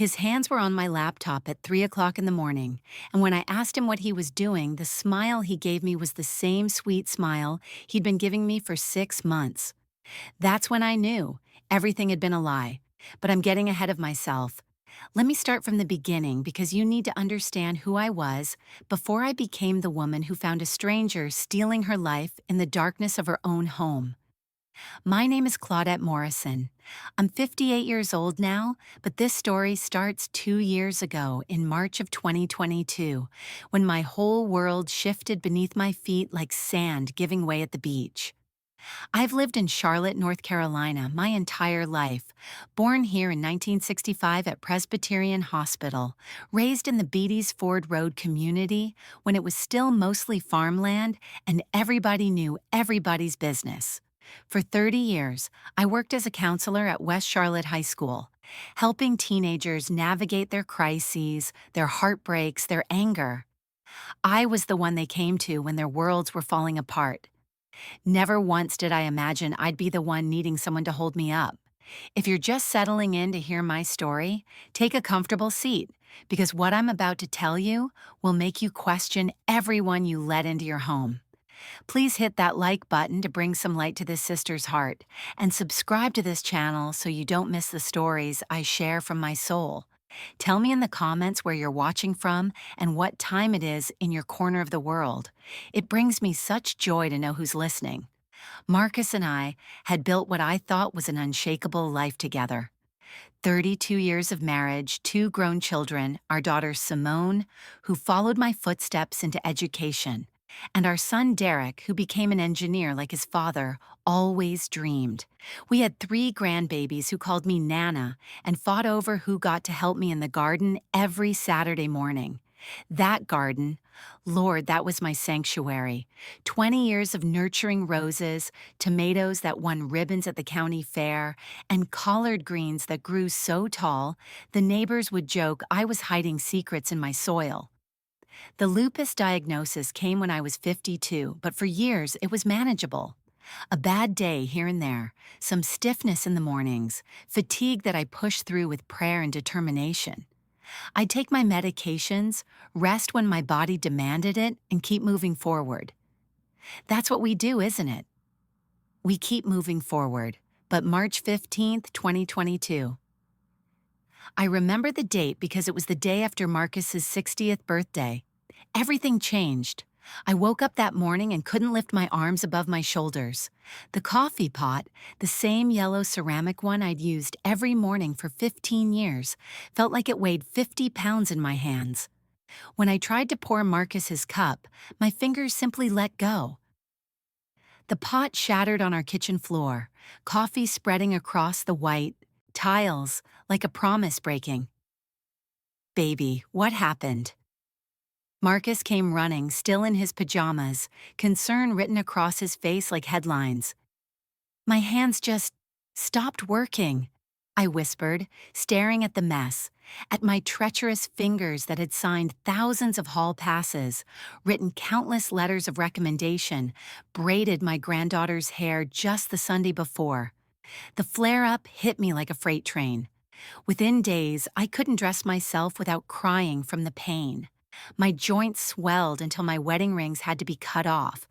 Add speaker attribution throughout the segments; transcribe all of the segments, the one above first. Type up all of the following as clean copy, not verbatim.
Speaker 1: His hands were on my laptop at 3 o'clock in the morning, and when I asked him what he was doing, the smile he gave me was the same sweet smile he'd been giving me for 6 months. That's when I knew everything had been a lie. But I'm getting ahead of myself. Let me start from the beginning because you need to understand who I was before I became the woman who found a stranger stealing her life in the darkness of her own home. My name is Claudette Morrison. I'm 58 years old now, but this story starts 2 years ago in March of 2022, when my whole world shifted beneath my feet like sand giving way at the beach. I've lived in Charlotte, North Carolina my entire life, born here in 1965 at Presbyterian Hospital, raised in the Beatties Ford Road community when it was still mostly farmland and everybody knew everybody's business. For 30 years, I worked as a counselor at West Charlotte High School, helping teenagers navigate their crises, their heartbreaks, their anger. I was the one they came to when their worlds were falling apart. Never once did I imagine I'd be the one needing someone to hold me up. If you're just settling in to hear my story, take a comfortable seat, because what I'm about to tell you will make you question everyone you let into your home. Please hit that like button to bring some light to this sister's heart, and subscribe to this channel so you don't miss the stories I share from my soul. Tell me in the comments where you're watching from and what time it is in your corner of the world. It brings me such joy to know who's listening. Marcus and I had built what I thought was an unshakable life together. 32 years of marriage, 2 grown children, our daughter Simone, who followed my footsteps into education, and our son Derek, who became an engineer like his father always dreamed. We had 3 grandbabies who called me Nana and fought over who got to help me in the garden every Saturday morning. That garden, Lord, that was my sanctuary. 20 years of nurturing roses, tomatoes that won ribbons at the county fair, and collard greens that grew so tall, the neighbors would joke I was hiding secrets in my soil. The lupus diagnosis came when I was 52, but for years it was manageable. A bad day here and there, some stiffness in the mornings, fatigue that I pushed through with prayer and determination. I'd take my medications, rest when my body demanded it, and keep moving forward. That's what we do, isn't it? We keep moving forward. But March 15th, 2022. I remember the date because it was the day after Marcus's 60th birthday. Everything changed. I woke up that morning and couldn't lift my arms above my shoulders. The coffee pot, the same yellow ceramic one I'd used every morning for 15 years, felt like it weighed 50 pounds in my hands. When I tried to pour Marcus his cup, my fingers simply let go. The pot shattered on our kitchen floor, coffee spreading across the white tiles like a promise breaking. Baby, what happened? Marcus came running, still in his pajamas, concern written across his face like headlines. My hands just stopped working, I whispered, staring at the mess, at my treacherous fingers that had signed thousands of hall passes, written countless letters of recommendation, braided my granddaughter's hair just the Sunday before. The flare-up hit me like a freight train. Within days, I couldn't dress myself without crying from the pain. My joints swelled until my wedding rings had to be cut off.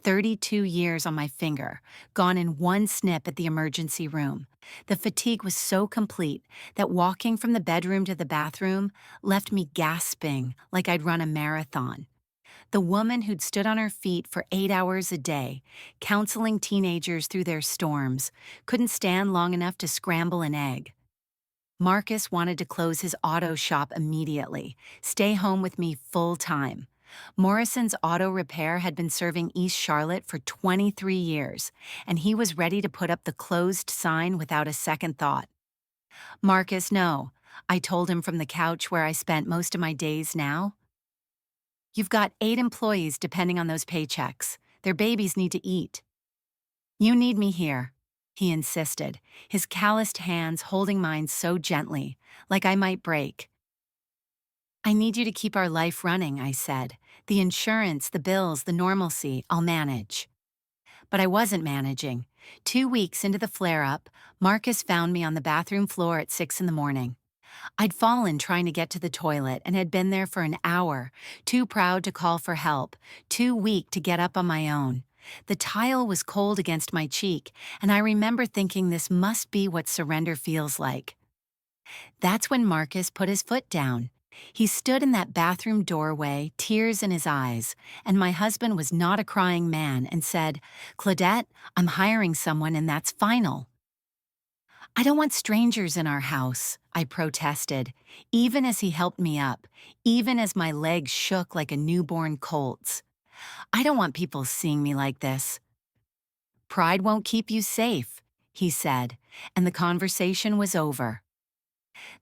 Speaker 1: 32 years on my finger, gone in one snip at the emergency room. The fatigue was so complete that walking from the bedroom to the bathroom left me gasping like I'd run a marathon. The woman who'd stood on her feet for 8 hours a day, counseling teenagers through their storms, couldn't stand long enough to scramble an egg. Marcus wanted to close his auto shop immediately, stay home with me full-time. Morrison's Auto Repair had been serving East Charlotte for 23 years, and he was ready to put up the closed sign without a second thought. Marcus, no, I told him from the couch where I spent most of my days now. You've got 8 employees depending on those paychecks. Their babies need to eat. You need me here, he insisted, his calloused hands holding mine so gently, like I might break. I need you to keep our life running, I said. The insurance, the bills, the normalcy, I'll manage. But I wasn't managing. 2 weeks into the flare-up, Marcus found me on the bathroom floor at 6 in the morning. I'd fallen trying to get to the toilet and had been there for an hour, too proud to call for help, too weak to get up on my own. The tile was cold against my cheek, and I remember thinking this must be what surrender feels like. That's when Marcus put his foot down. He stood in that bathroom doorway, tears in his eyes, and my husband was not a crying man and said, "Claudette, I'm hiring someone and that's final." "I don't want strangers in our house," I protested, even as he helped me up, even as my legs shook like a newborn colt's. "I don't want people seeing me like this." "Pride won't keep you safe," he said, and the conversation was over.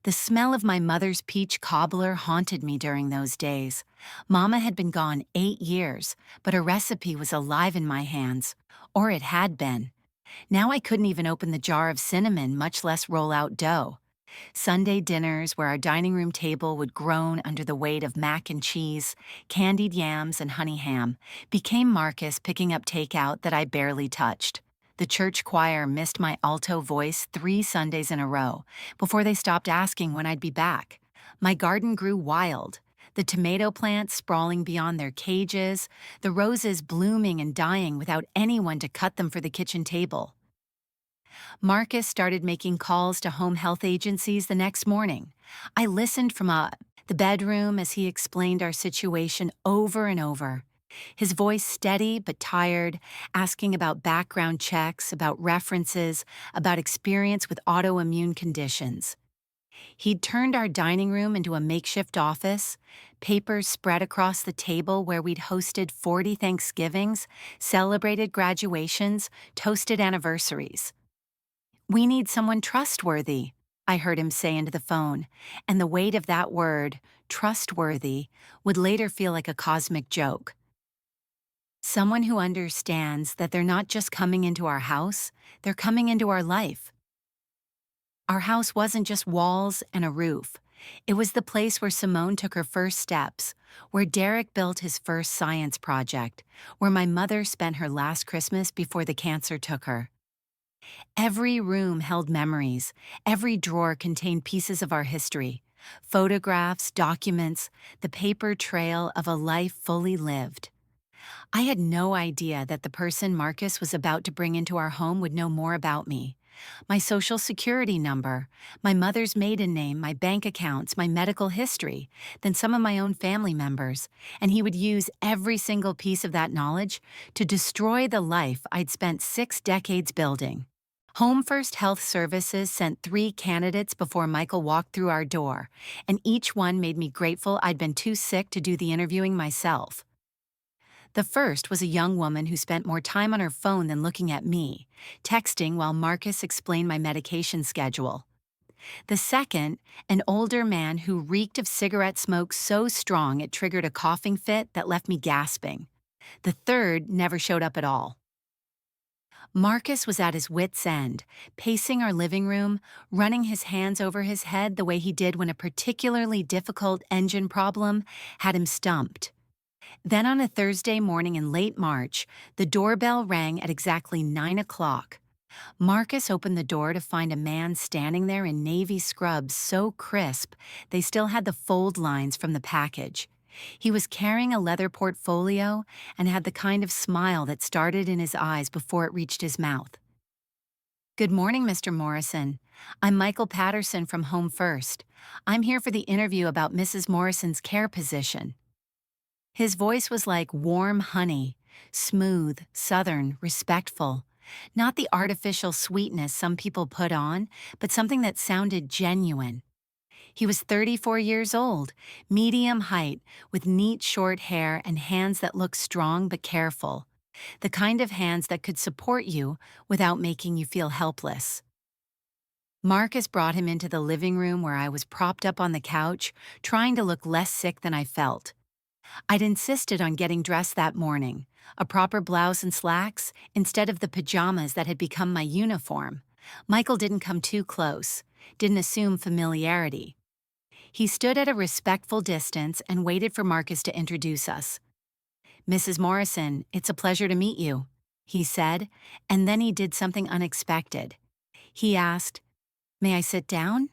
Speaker 1: The smell of my mother's peach cobbler haunted me during those days. Mama had been gone 8 years, but her recipe was alive in my hands, or it had been. Now I couldn't even open the jar of cinnamon, much less roll out dough. Sunday dinners, where our dining room table would groan under the weight of mac and cheese, candied yams, and honey ham, became Marcus picking up takeout that I barely touched. The church choir missed my alto voice 3 Sundays in a row before they stopped asking when I'd be back. My garden grew wild. The tomato plants sprawling beyond their cages, the roses blooming and dying without anyone to cut them for the kitchen table. Marcus started making calls to home health agencies the next morning. I listened from the bedroom as he explained our situation over and over. His voice steady but tired, asking about background checks, about references, about experience with autoimmune conditions. He'd turned our dining room into a makeshift office, papers spread across the table where we'd hosted 40 Thanksgivings, celebrated graduations, toasted anniversaries. "We need someone trustworthy," I heard him say into the phone, and the weight of that word, trustworthy, would later feel like a cosmic joke. Someone who understands that they're not just coming into our house, they're coming into our life. Our house wasn't just walls and a roof. It was the place where Simone took her first steps, where Derek built his first science project, where my mother spent her last Christmas before the cancer took her. Every room held memories. Every drawer contained pieces of our history. Photographs, documents, the paper trail of a life fully lived. I had no idea that the person Marcus was about to bring into our home would know more about me. My social security number, my mother's maiden name, my bank accounts, my medical history, than some of my own family members, and he would use every single piece of that knowledge to destroy the life I'd spent 6 decades building. Home First Health Services sent 3 candidates before Michael walked through our door, and each one made me grateful I'd been too sick to do the interviewing myself. The first was a young woman who spent more time on her phone than looking at me, texting while Marcus explained my medication schedule. The second, an older man who reeked of cigarette smoke so strong it triggered a coughing fit that left me gasping. The third never showed up at all. Marcus was at his wit's end, pacing our living room, running his hands over his head the way he did when a particularly difficult engine problem had him stumped. Then on a Thursday morning in late March, the doorbell rang at exactly 9 o'clock. Marcus opened the door to find a man standing there in navy scrubs so crisp they still had the fold lines from the package. He was carrying a leather portfolio and had the kind of smile that started in his eyes before it reached his mouth. "Good morning, Mr. Morrison. I'm Michael Patterson from Home First. I'm here for the interview about Mrs. Morrison's care position." His voice was like warm honey, smooth, southern, respectful. Not the artificial sweetness some people put on, but something that sounded genuine. He was 34 years old, medium height, with neat short hair and hands that looked strong but careful. The kind of hands that could support you without making you feel helpless. Marcus brought him into the living room where I was propped up on the couch, trying to look less sick than I felt. I'd insisted on getting dressed that morning, a proper blouse and slacks, instead of the pajamas that had become my uniform. Michael didn't come too close, didn't assume familiarity. He stood at a respectful distance and waited for Marcus to introduce us. "Mrs. Morrison, it's a pleasure to meet you," he said, and then he did something unexpected. He asked, "May I sit down?"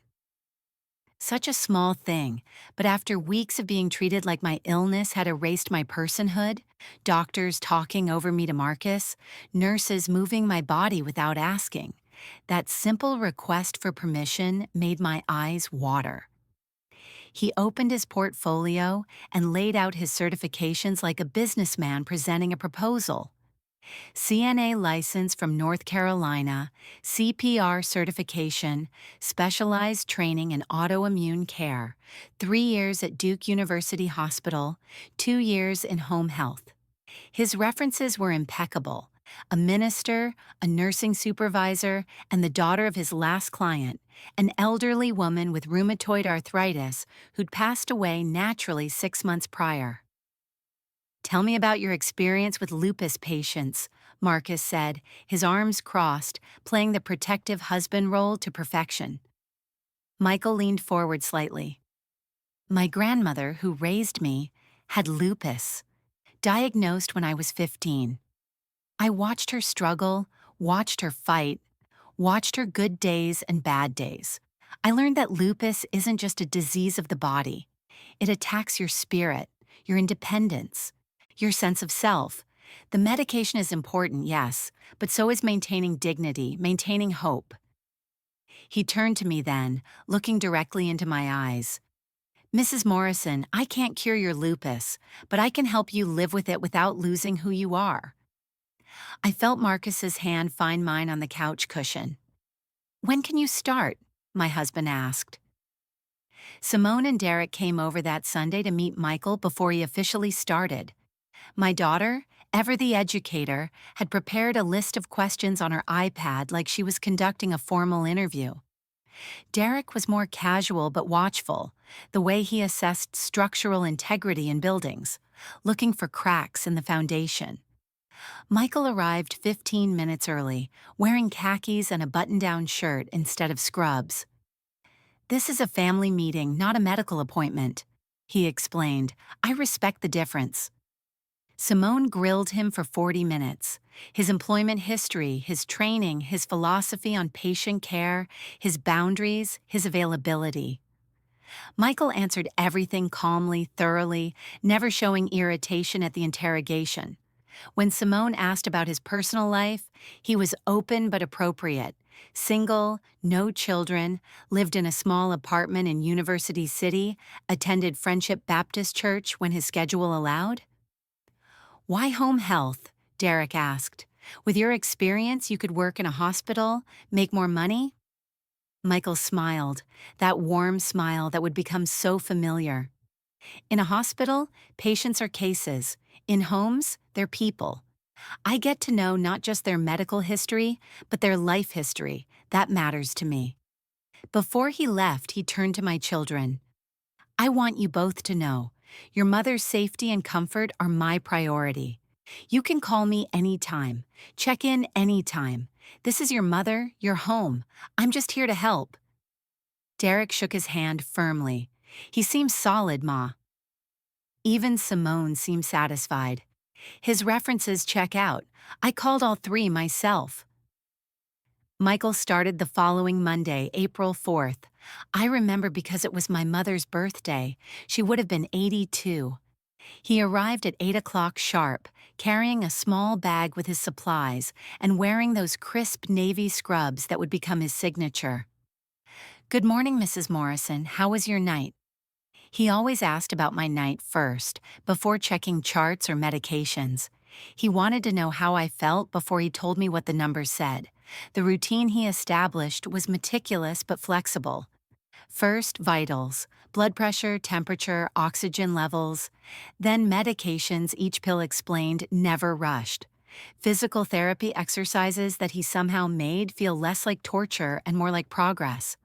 Speaker 1: Such a small thing, but after weeks of being treated like my illness had erased my personhood, doctors talking over me to Marcus, nurses moving my body without asking, that simple request for permission made my eyes water. He opened his portfolio and laid out his certifications like a businessman presenting a proposal. CNA license from North Carolina, CPR certification, specialized training in autoimmune care, 3 years at Duke University Hospital, 2 years in home health. His references were impeccable. A minister, a nursing supervisor, and the daughter of his last client, an elderly woman with rheumatoid arthritis who'd passed away naturally 6 months prior. "Tell me about your experience with lupus patients," Marcus said, his arms crossed, playing the protective husband role to perfection. Michael leaned forward slightly. "My grandmother, who raised me, had lupus, diagnosed when I was 15. I watched her struggle, watched her fight, watched her good days and bad days. I learned that lupus isn't just a disease of the body. It attacks your spirit, your independence, your sense of self. The medication is important, yes, but so is maintaining dignity, maintaining hope." He turned to me then, looking directly into my eyes. "Mrs. Morrison, I can't cure your lupus, but I can help you live with it without losing who you are." I felt Marcus's hand find mine on the couch cushion. "When can you start?" my husband asked. Simone and Derek came over that Sunday to meet Michael before he officially started. My daughter, ever the educator, had prepared a list of questions on her iPad like she was conducting a formal interview. Derek was more casual but watchful, the way he assessed structural integrity in buildings, looking for cracks in the foundation. Michael arrived 15 minutes early, wearing khakis and a button-down shirt instead of scrubs. "This is a family meeting, not a medical appointment," he explained. "I respect the difference." Simone grilled him for 40 minutes. His employment history, his training, his philosophy on patient care, his boundaries, his availability. Michael answered everything calmly, thoroughly, never showing irritation at the interrogation. When Simone asked about his personal life, he was open but appropriate. Single, no children, lived in a small apartment in University City, attended Friendship Baptist Church when his schedule allowed. "Why home health?" Derek asked. "With your experience, you could work in a hospital, make more money?" Michael smiled, that warm smile that would become so familiar. "In a hospital, patients are cases. In homes, they're people. I get to know not just their medical history, but their life history. That matters to me." Before he left, he turned to my children. "I want you both to know, your mother's safety and comfort are my priority. You can call me anytime. Check in anytime. This is your mother, your home. I'm just here to help." Derek shook his hand firmly. "He seems solid, Ma." Even Simone seemed satisfied. "His references check out. I called all 3 myself." Michael started the following Monday, April 4th. I remember because it was my mother's birthday. She would have been 82. He arrived at 8 o'clock sharp, carrying a small bag with his supplies and wearing those crisp navy scrubs that would become his signature. "Good morning, Mrs. Morrison. How was your night?" He always asked about my night first, before checking charts or medications. He wanted to know how I felt before he told me what the numbers said. The routine he established was meticulous but flexible. First, vitals, blood pressure, temperature, oxygen levels. Then medications each pill explained, never rushed. Physical therapy exercises that he somehow made feel less like torture and more like progress.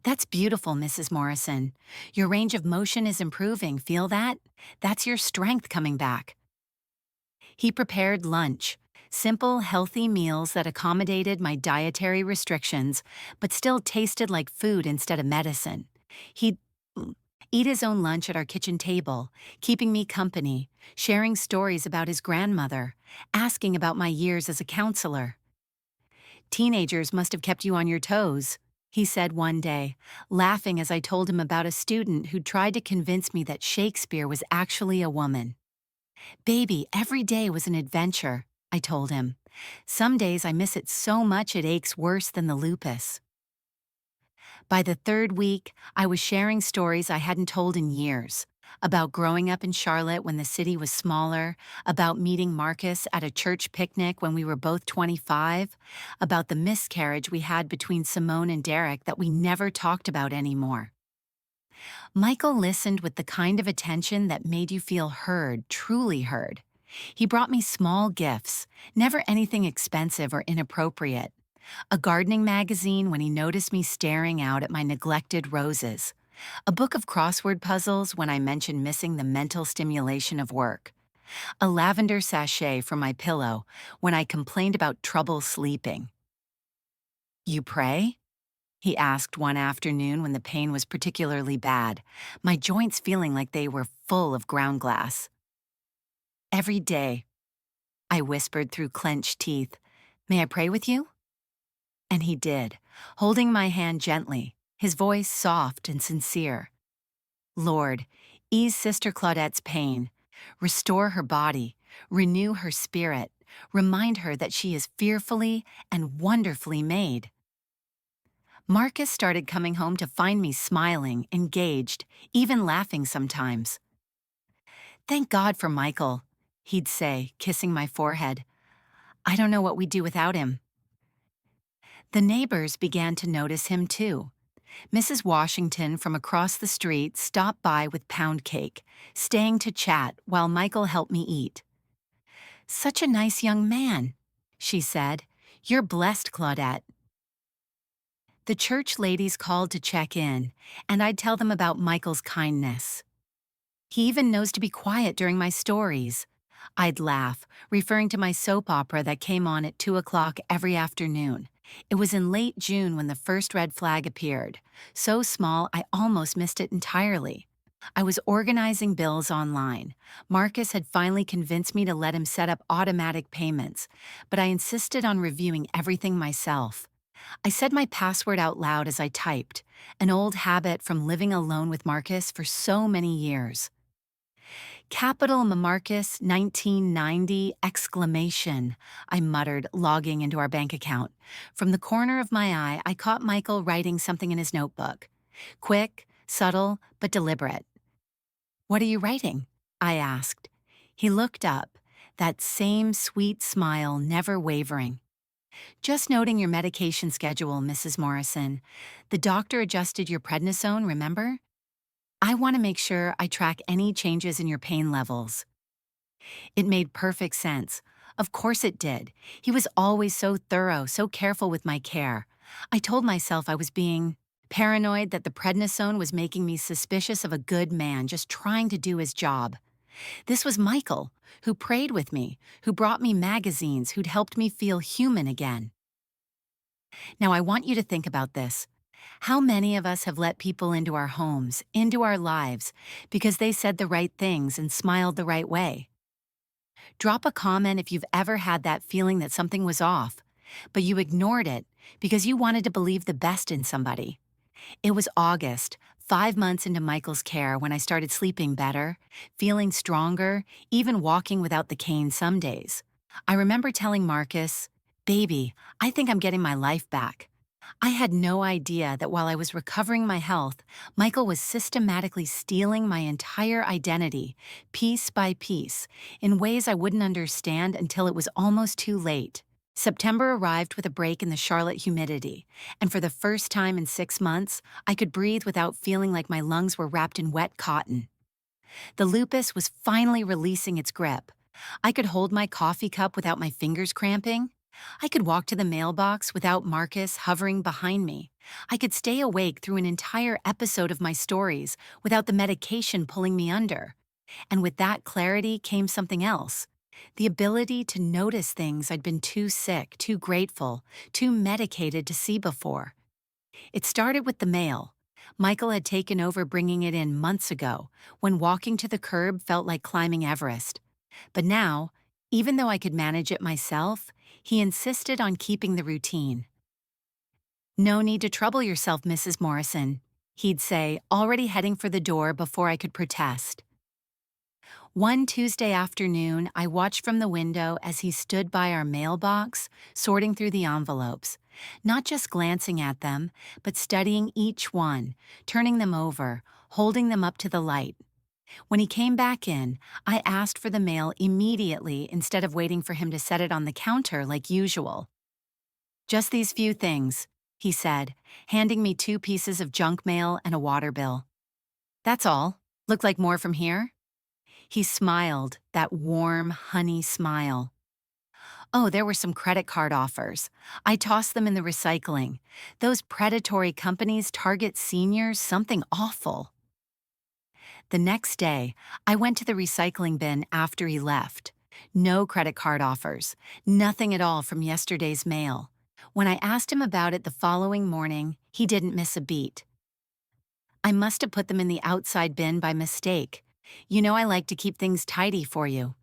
Speaker 1: "That's beautiful, Mrs. Morrison. Your range of motion is improving, feel that? That's your strength coming back." He prepared lunch, simple, healthy meals that accommodated my dietary restrictions, but still tasted like food instead of medicine. He'd eat his own lunch at our kitchen table, keeping me company, sharing stories about his grandmother, asking about my years as a counselor. "Teenagers must have kept you on your toes." he said one day, laughing as I told him about a student who tried to convince me that Shakespeare was actually a woman. Baby, every day was an adventure, I told him. Some days I miss it so much it aches worse than the lupus. By the third week, I was sharing stories I hadn't told in years. About growing up in Charlotte when the city was smaller, about meeting Marcus at a church picnic when we were both 25, about the miscarriage we had between Simone and Derek that we never talked about anymore. Michael listened with the kind of attention that made you feel heard, truly heard. He brought me small gifts, never anything expensive or inappropriate. A gardening magazine when he noticed me staring out at my neglected roses. A book of crossword puzzles when I mentioned missing the mental stimulation of work. A lavender sachet for my pillow when I complained about trouble sleeping. You pray? He asked one afternoon when the pain was particularly bad, my joints feeling like they were full of ground glass. Every day, I whispered through clenched teeth, "May I pray with you?" And he did, holding my hand gently, his voice soft and sincere. Lord, ease Sister Claudette's pain, restore her body, renew her spirit, remind her that she is fearfully and wonderfully made. Marcus started coming home to find me smiling, engaged, even laughing sometimes. Thank God for Michael, he'd say, kissing my forehead. I don't know what we'd do without him. The neighbors began to notice him too. Mrs. Washington from across the street stopped by with pound cake, staying to chat while Michael helped me eat. Such a nice young man, she said. You're blessed, Claudette. The church ladies called to check in, and I'd tell them about Michael's kindness. He even knows to be quiet during my stories. I'd laugh, referring to my soap opera that came on at 2 o'clock every afternoon. It was in late June when the first red flag appeared. So small, I almost missed it entirely. I was organizing bills online. Marcus had finally convinced me to let him set up automatic payments, but I insisted on reviewing everything myself. I said my password out loud as I typed, an old habit from living alone with Marcus for so many years. Capital Marcus 1990 exclamation, I muttered, logging into our bank account. From the corner of my eye, I caught Michael writing something in his notebook. Quick, subtle, but deliberate. What are you writing? I asked. He looked up, that same sweet smile never wavering. Just noting your medication schedule, Mrs. Morrison. The doctor adjusted your prednisone, remember? I want to make sure I track any changes in your pain levels. It made perfect sense. Of course it did. He was always so thorough, so careful with my care. I told myself I was being paranoid that the prednisone was making me suspicious of a good man just trying to do his job. This was Michael, who prayed with me, who brought me magazines, who'd helped me feel human again. Now I want you to think about this. How many of us have let people into our homes, into our lives, because they said the right things and smiled the right way? Drop a comment if you've ever had that feeling that something was off, but you ignored it because you wanted to believe the best in somebody. It was August, 5 months into Michael's care, when I started sleeping better, feeling stronger, even walking without the cane some days. I remember telling Marcus, "Baby, I think I'm getting my life back." I had no idea that while I was recovering my health, Michael was systematically stealing my entire identity, piece by piece, in ways I wouldn't understand until it was almost too late. September arrived with a break in the Charlotte humidity, and for the first time in 6 months, I could breathe without feeling like my lungs were wrapped in wet cotton. The lupus was finally releasing its grip. I could hold my coffee cup without my fingers cramping. I could walk to the mailbox without Marcus hovering behind me. I could stay awake through an entire episode of my stories without the medication pulling me under. And with that clarity came something else. The ability to notice things I'd been too sick, too grateful, too medicated to see before. It started with the mail. Michael had taken over bringing it in months ago, when walking to the curb felt like climbing Everest. But now, even though I could manage it myself, he insisted on keeping the routine. "No need to trouble yourself, Mrs. Morrison," he'd say, already heading for the door before I could protest. One Tuesday afternoon, I watched from the window as he stood by our mailbox, sorting through the envelopes, not just glancing at them, but studying each one, turning them over, holding them up to the light. When he came back in, I asked for the mail immediately instead of waiting for him to set it on the counter like usual. "Just these few things," he said, handing me 2 pieces of junk mail and a water bill. "That's all. Look like more from here?" He smiled, that warm, honey smile. "Oh, there were some credit card offers. I tossed them in the recycling. Those predatory companies target seniors something awful." The next day, I went to the recycling bin after he left. No credit card offers, nothing at all from yesterday's mail. When I asked him about it the following morning, he didn't miss a beat. "I must have put them in the outside bin by mistake. You know I like to keep things tidy for you."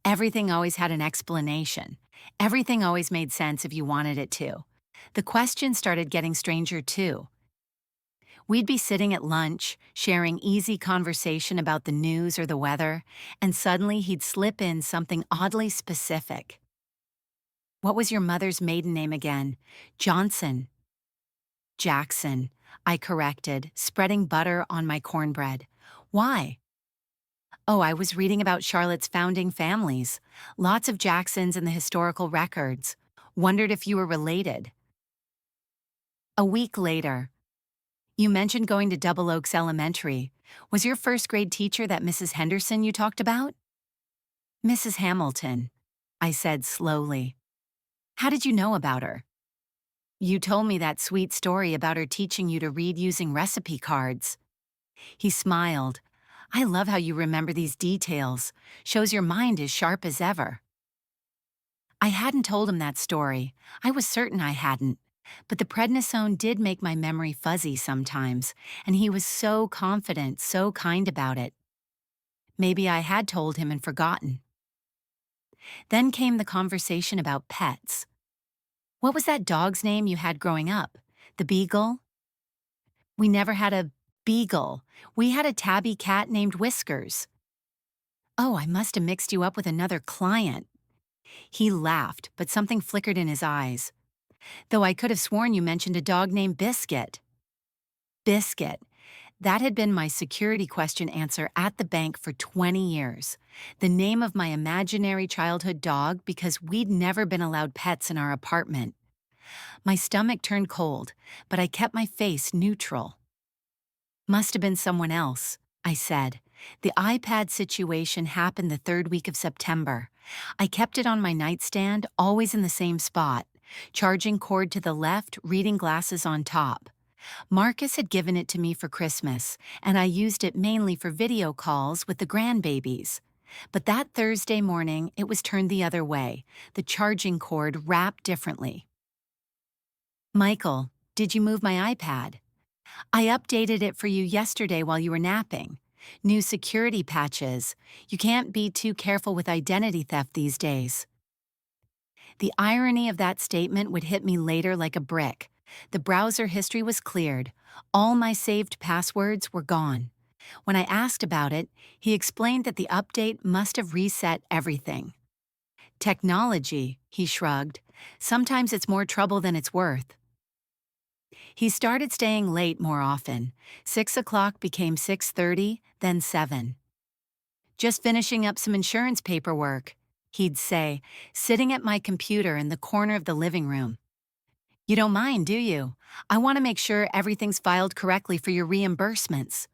Speaker 1: Everything always had an explanation. Everything always made sense if you wanted it to. The questions started getting stranger too. We'd be sitting at lunch, sharing easy conversation about the news or the weather, and suddenly he'd slip in something oddly specific. "What was your mother's maiden name again?" "Johnson." "Jackson," I corrected, spreading butter on my cornbread. "Why?" "Oh, I was reading about Charlotte's founding families. Lots of Jacksons in the historical records. Wondered if you were related." A week later, "You mentioned going to Double Oaks Elementary. Was your first grade teacher that Mrs. Henderson you talked about?" "Mrs. Hamilton," I said slowly. "How did you know about her?" "You told me that sweet story about her teaching you to read using recipe cards." He smiled. "I love how you remember these details. Shows your mind is sharp as ever." I hadn't told him that story. I was certain I hadn't. But the prednisone did make my memory fuzzy sometimes, and he was so confident, so kind about it. Maybe I had told him and forgotten. Then came the conversation about pets. "What was that dog's name you had growing up? The beagle?" "We never had a beagle. We had a tabby cat named Whiskers." "Oh, I must have mixed you up with another client." He laughed, but something flickered in his eyes. "Though I could have sworn you mentioned a dog named Biscuit." Biscuit. That had been my security question answer at the bank for 20 years. The name of my imaginary childhood dog because we'd never been allowed pets in our apartment. My stomach turned cold, but I kept my face neutral. "Must have been someone else," I said. "The iPad situation happened the 3rd week of September. I kept it on my nightstand, always in the same spot. Charging cord to the left, reading glasses on top. Marcus had given it to me for Christmas, and I used it mainly for video calls with the grandbabies. But that Thursday morning, it was turned the other way, the charging cord wrapped differently." "Michael, did you move my iPad?" "I updated it for you yesterday while you were napping. New security patches. You can't be too careful with identity theft these days." The irony of that statement would hit me later like a brick. The browser history was cleared. All my saved passwords were gone. When I asked about it, he explained that the update must have reset everything. "Technology," he shrugged. "Sometimes it's more trouble than it's worth." He started staying late more often. 6 o'clock became 6:30, then 7. "Just finishing up some insurance paperwork," he'd say, sitting at my computer in the corner of the living room. "You don't mind, do you? I want to make sure everything's filed correctly for your reimbursements."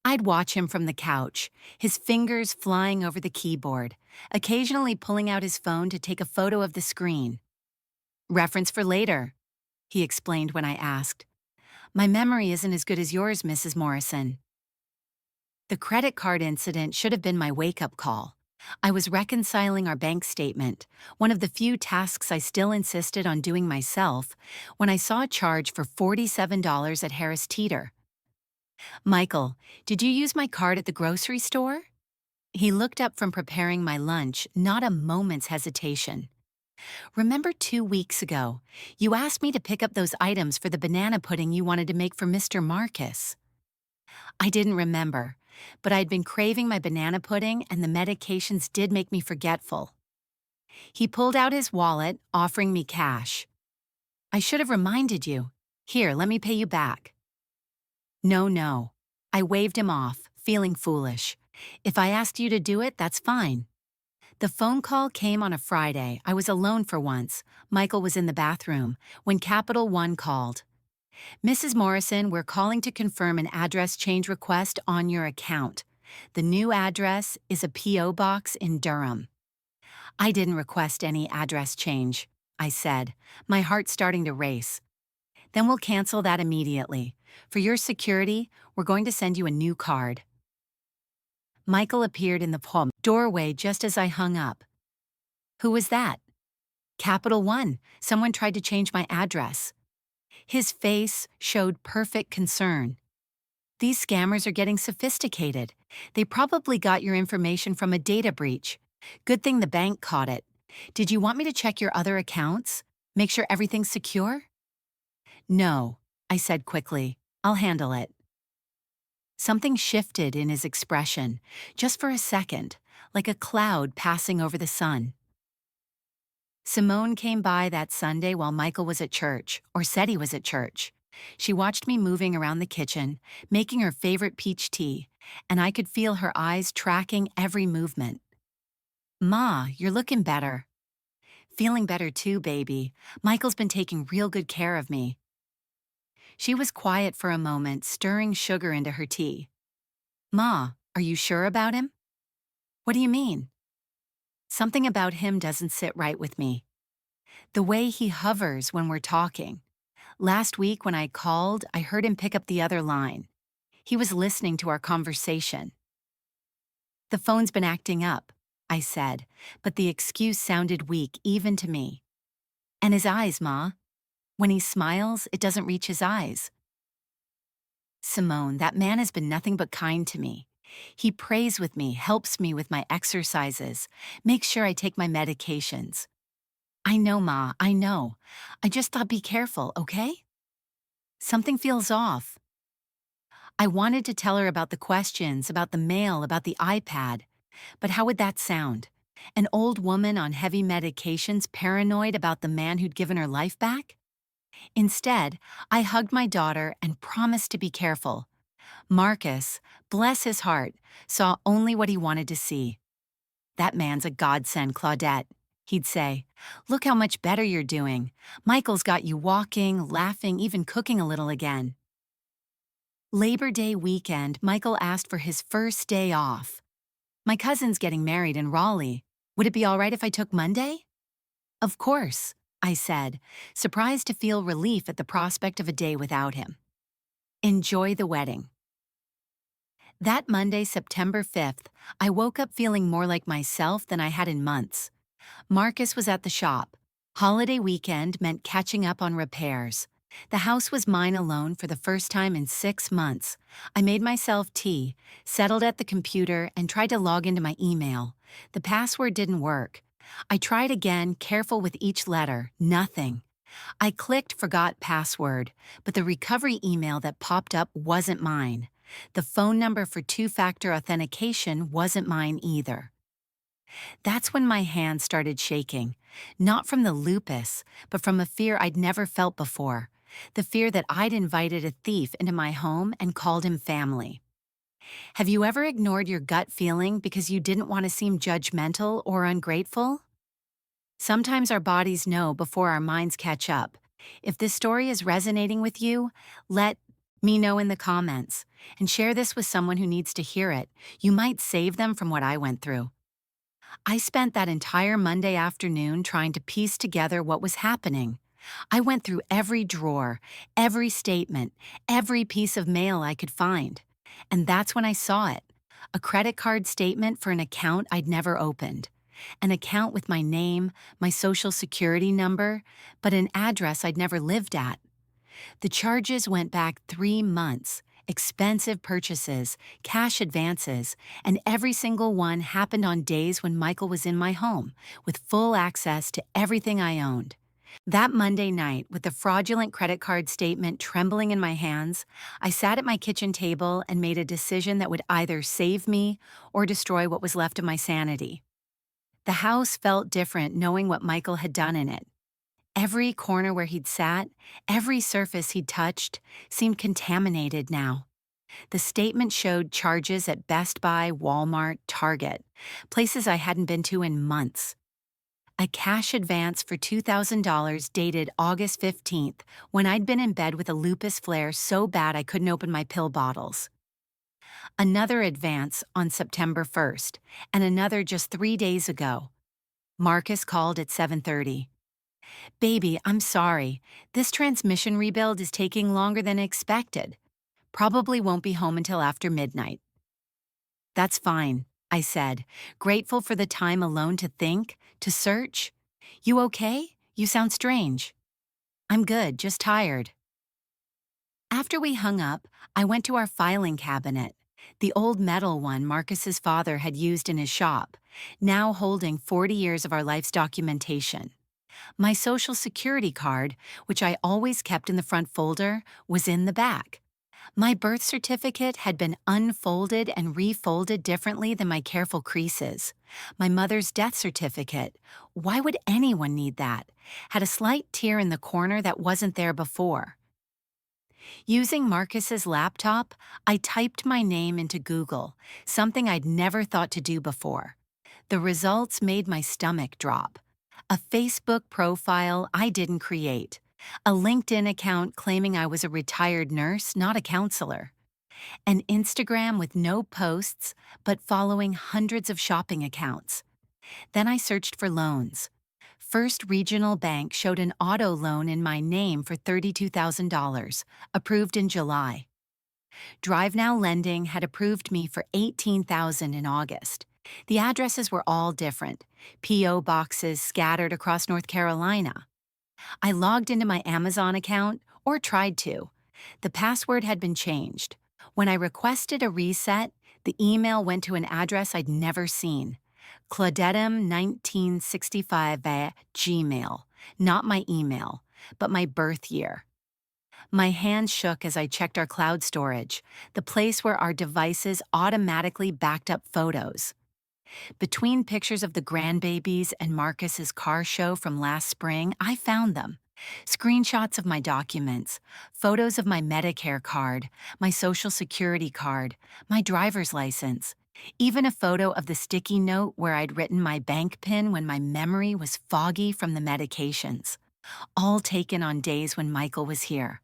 Speaker 1: I'd watch him from the couch, his fingers flying over the keyboard, occasionally pulling out his phone to take a photo of the screen. "Reference for later," he explained when I asked. "My memory isn't as good as yours, Mrs. Morrison." The credit card incident should have been my wake-up call. I was reconciling our bank statement, one of the few tasks I still insisted on doing myself, when I saw a charge for $47 at Harris Teeter. "Michael, did you use my card at the grocery store?" He looked up from preparing my lunch, not a moment's hesitation. Remember 2 weeks ago, you asked me to pick up those items for the banana pudding you wanted to make for Mr. Marcus. I didn't remember, but I'd been craving my banana pudding and the medications did make me forgetful. He pulled out his wallet, offering me cash. I should have reminded you. Here, let me pay you back. No, no. I waved him off, feeling foolish. If I asked you to do it, that's fine. The phone call came on a Friday. I was alone for once. Michael was in the bathroom when Capital One called. Mrs. Morrison, we're calling to confirm an address change request on your account. The new address is a P.O. box in Durham. I didn't request any address change, I said, my heart starting to race. Then we'll cancel that immediately. For your security, we're going to send you a new card. Michael appeared in the doorway just as I hung up. Who was that? Capital One. Someone tried to change my address. His face showed perfect concern. These scammers are getting sophisticated. They probably got your information from a data breach. Good thing the bank caught it. Did you want me to check your other accounts? Make sure everything's secure? No, I said quickly. I'll handle it. Something shifted in his expression, just for a second, like a cloud passing over the sun. Simone came by that Sunday while Michael was at church, or said he was at church. She watched me moving around the kitchen, making her favorite peach tea, and I could feel her eyes tracking every movement. Ma, you're looking better. Feeling better too, baby. Michael's been taking real good care of me. She was quiet for a moment, stirring sugar into her tea. Ma, are you sure about him? What do you mean? Something about him doesn't sit right with me. The way he hovers when we're talking. Last week when I called, I heard him pick up the other line. He was listening to our conversation. The phone's been acting up, I said, but the excuse sounded weak even to me. And his eyes, Ma. When he smiles, it doesn't reach his eyes. Simone, that man has been nothing but kind to me. He prays with me, helps me with my exercises, makes sure I take my medications. I know, Ma, I know. I just thought be careful, okay? Something feels off. I wanted to tell her about the questions, about the mail, about the iPad. But how would that sound? An old woman on heavy medications paranoid about the man who'd given her life back? Instead, I hugged my daughter and promised to be careful. Marcus, bless his heart, saw only what he wanted to see. That man's a godsend, Claudette, he'd say. Look how much better you're doing. Michael's got you walking, laughing, even cooking a little again. Labor Day weekend, Michael asked for his first day off. My cousin's getting married in Raleigh. Would it be all right if I took Monday? Of course, I said, surprised to feel relief at the prospect of a day without him. Enjoy the wedding. That Monday, September 5th, I woke up feeling more like myself than I had in months. Marcus was at the shop. Holiday weekend meant catching up on repairs. The house was mine alone for the first time in 6 months. I made myself tea, settled at the computer, and tried to log into my email. The password didn't work. I tried again, careful with each letter. Nothing. I clicked Forgot Password, but the recovery email that popped up wasn't mine. The phone number for two-factor authentication wasn't mine either. That's when my hands started shaking, not from the lupus, but from a fear I'd never felt before, the fear that I'd invited a thief into my home and called him family. Have you ever ignored your gut feeling because you didn't want to seem judgmental or ungrateful? Sometimes our bodies know before our minds catch up. If this story is resonating with you, let me know in the comments and share this with someone who needs to hear it. You might save them from what I went through. I spent that entire Monday afternoon trying to piece together what was happening. I went through every drawer, every statement, every piece of mail I could find. And that's when I saw it. A credit card statement for an account I'd never opened. An account with my name, my social security number, but an address I'd never lived at. The charges went back 3 months, expensive purchases, cash advances, and every single one happened on days when Michael was in my home, with full access to everything I owned. That Monday night, with the fraudulent credit card statement trembling in my hands, I sat at my kitchen table and made a decision that would either save me or destroy what was left of my sanity. The house felt different knowing what Michael had done in it. Every corner where he'd sat, every surface he'd touched, seemed contaminated now. The statement showed charges at Best Buy, Walmart, Target, places I hadn't been to in months. A cash advance for $2,000 dated August 15th, when I'd been in bed with a lupus flare so bad I couldn't open my pill bottles. Another advance on September 1st, and another just 3 days ago. Marcus called at 7:30. "Baby, I'm sorry. This transmission rebuild is taking longer than expected. Probably won't be home until after midnight." "That's fine," I said, grateful for the time alone to think, to search. "You okay? You sound strange." "I'm good, just tired." After we hung up, I went to our filing cabinet, the old metal one Marcus's father had used in his shop, now holding 40 years of our life's documentation. My Social Security card, which I always kept in the front folder, was in the back. My birth certificate had been unfolded and refolded differently than my careful creases. My mother's death certificate, why would anyone need that, had a slight tear in the corner that wasn't there before. Using Marcus's laptop, I typed my name into Google, something I'd never thought to do before. The results made my stomach drop. A Facebook profile I didn't create. A LinkedIn account claiming I was a retired nurse, not a counselor. An Instagram with no posts, but following hundreds of shopping accounts. Then I searched for loans. First Regional Bank showed an auto loan in my name for $32,000, approved in July. DriveNow Lending had approved me for $18,000 in August. The addresses were all different, P.O. boxes scattered across North Carolina. I logged into my Amazon account, or tried to. The password had been changed. When I requested a reset, the email went to an address I'd never seen. Claudetum1965 @gmail, not my email, but my birth year. My hands shook as I checked our cloud storage, the place where our devices automatically backed up photos. Between pictures of the grandbabies and Marcus's car show from last spring, I found them. Screenshots of my documents, photos of my Medicare card, my Social Security card, my driver's license, even a photo of the sticky note where I'd written my bank PIN when my memory was foggy from the medications. All taken on days when Michael was here,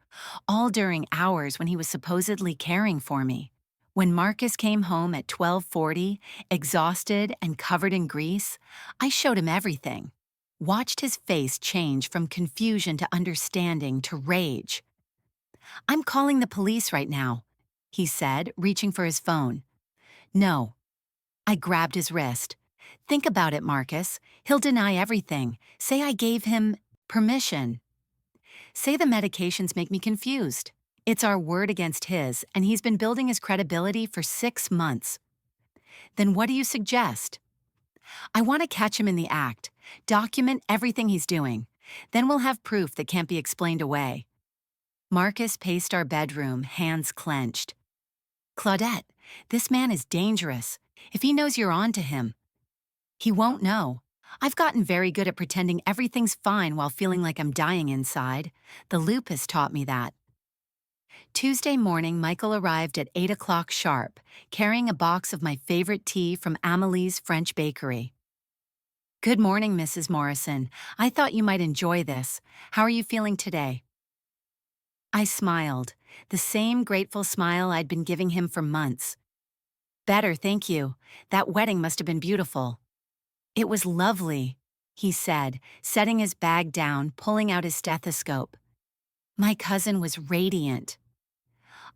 Speaker 1: all during hours when he was supposedly caring for me. When Marcus came home at 12:40, exhausted and covered in grease, I showed him everything. Watched his face change from confusion to understanding to rage. "I'm calling the police right now," he said, reaching for his phone. "No." I grabbed his wrist. "Think about it, Marcus. He'll deny everything. Say I gave him permission. Say the medications make me confused. It's our word against his, and he's been building his credibility for 6 months. Then what do you suggest?" "I want to catch him in the act. Document everything he's doing. Then we'll have proof that can't be explained away." Marcus paced our bedroom, hands clenched. "Claudette, this man is dangerous. If he knows you're on to him." "He won't know. I've gotten very good at pretending everything's fine while feeling like I'm dying inside. The lupus taught me that." Tuesday morning, Michael arrived at 8 o'clock sharp, carrying a box of my favorite tea from Amelie's French Bakery. "Good morning, Mrs. Morrison. I thought you might enjoy this. How are you feeling today?" I smiled, the same grateful smile I'd been giving him for months. "Better, thank you. That wedding must have been beautiful." "It was lovely," he said, setting his bag down, pulling out his stethoscope. My cousin was radiant.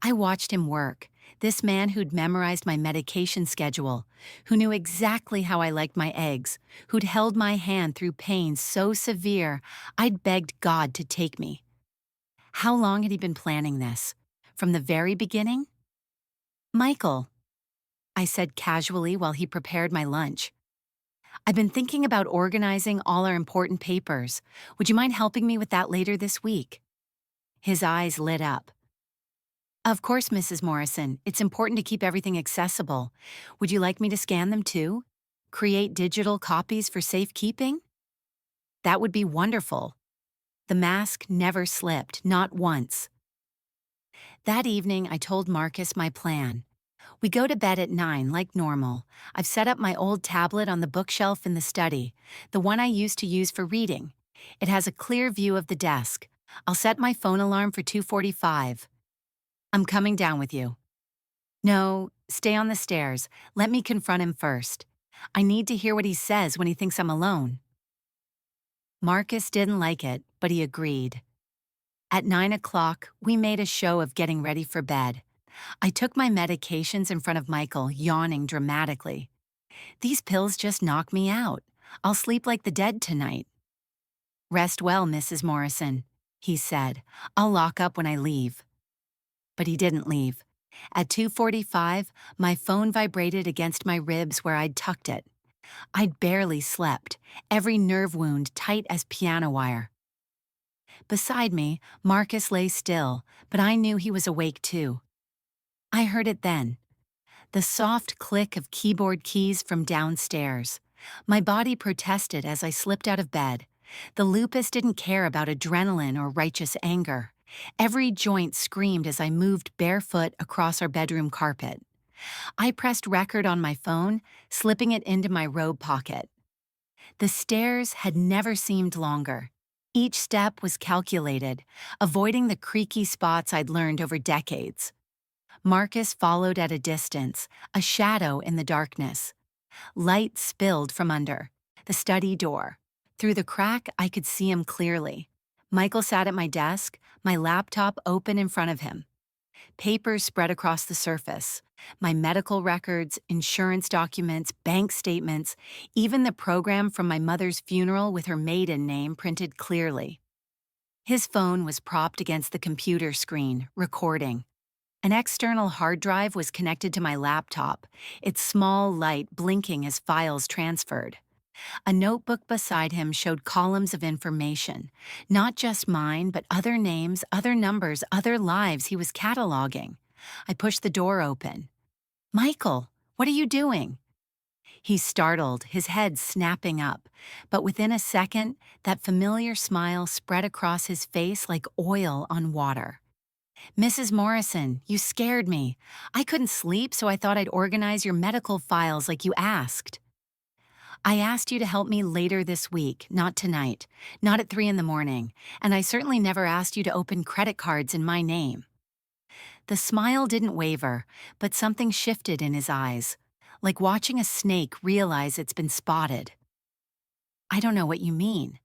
Speaker 1: I watched him work, this man who'd memorized my medication schedule, who knew exactly how I liked my eggs, who'd held my hand through pain so severe I'd begged God to take me. How long had he been planning this? From the very beginning? Michael, I said casually while he prepared my lunch. I've been thinking about organizing all our important papers. Would you mind helping me with that later this week? His eyes lit up. Of course, Mrs. Morrison. It's important to keep everything accessible. Would you like me to scan them too? Create digital copies for safekeeping? That would be wonderful. The mask never slipped, not once. That evening, I told Marcus my plan. We go to bed at 9 like normal. I've set up my old tablet on the bookshelf in the study, the one I used to use for reading. It has a clear view of the desk. I'll set my phone alarm for 2:45. I'm coming down with you. No, stay on the stairs. Let me confront him first. I need to hear what he says when he thinks I'm alone. Marcus didn't like it, but he agreed. At 9 o'clock, we made a show of getting ready for bed. I took my medications in front of Michael, yawning dramatically. These pills just knock me out. I'll sleep like the dead tonight. Rest well, Mrs. Morrison, he said. I'll lock up when I leave. But he didn't leave. At 2:45, my phone vibrated against my ribs where I'd tucked it. I'd barely slept, every nerve wound tight as piano wire. Beside me, Marcus lay still, but I knew he was awake too. I heard it then. The soft click of keyboard keys from downstairs. My body protested as I slipped out of bed. The lupus didn't care about adrenaline or righteous anger. Every joint screamed as I moved barefoot across our bedroom carpet. I pressed record on my phone, slipping it into my robe pocket. The stairs had never seemed longer. Each step was calculated, avoiding the creaky spots I'd learned over decades. Marcus followed at a distance, a shadow in the darkness. Light spilled from under the study door. Through the crack, I could see him clearly. Michael sat at my desk, my laptop open in front of him. Papers spread across the surface. My medical records, insurance documents, bank statements, even the program from my mother's funeral with her maiden name printed clearly. His phone was propped against the computer screen, recording. An external hard drive was connected to my laptop, its small light blinking as files transferred. A notebook beside him showed columns of information, not just mine, but other names, other numbers, other lives he was cataloging. I pushed the door open. Michael, what are you doing? He startled, his head snapping up, but within a second, that familiar smile spread across his face like oil on water. Mrs. Morrison, you scared me. I couldn't sleep, so I thought I'd organize your medical files like you asked. I asked you to help me later this week, not tonight, not at 3 in the morning, and I certainly never asked you to open credit cards in my name. The smile didn't waver, but something shifted in his eyes, like watching a snake realize it's been spotted. I don't know what you mean.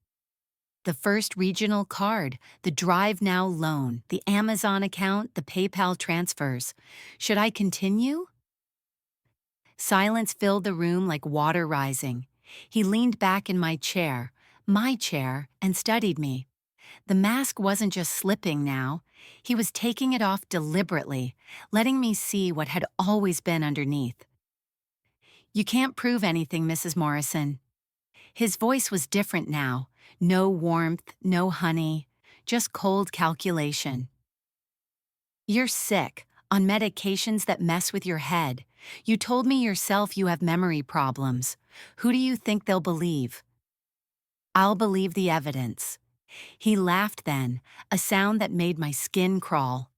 Speaker 1: The First Regional card, the Drive Now loan, the Amazon account, the PayPal transfers. Should I continue? Silence filled the room like water rising. He leaned back in my chair, and studied me. The mask wasn't just slipping now. He was taking it off deliberately, letting me see what had always been underneath. You can't prove anything, Mrs. Morrison. His voice was different now. No warmth, no honey, just cold calculation. You're sick, on medications that mess with your head. You told me yourself you have memory problems. Who do you think they'll believe? I'll believe the evidence. He laughed then, a sound that made my skin crawl.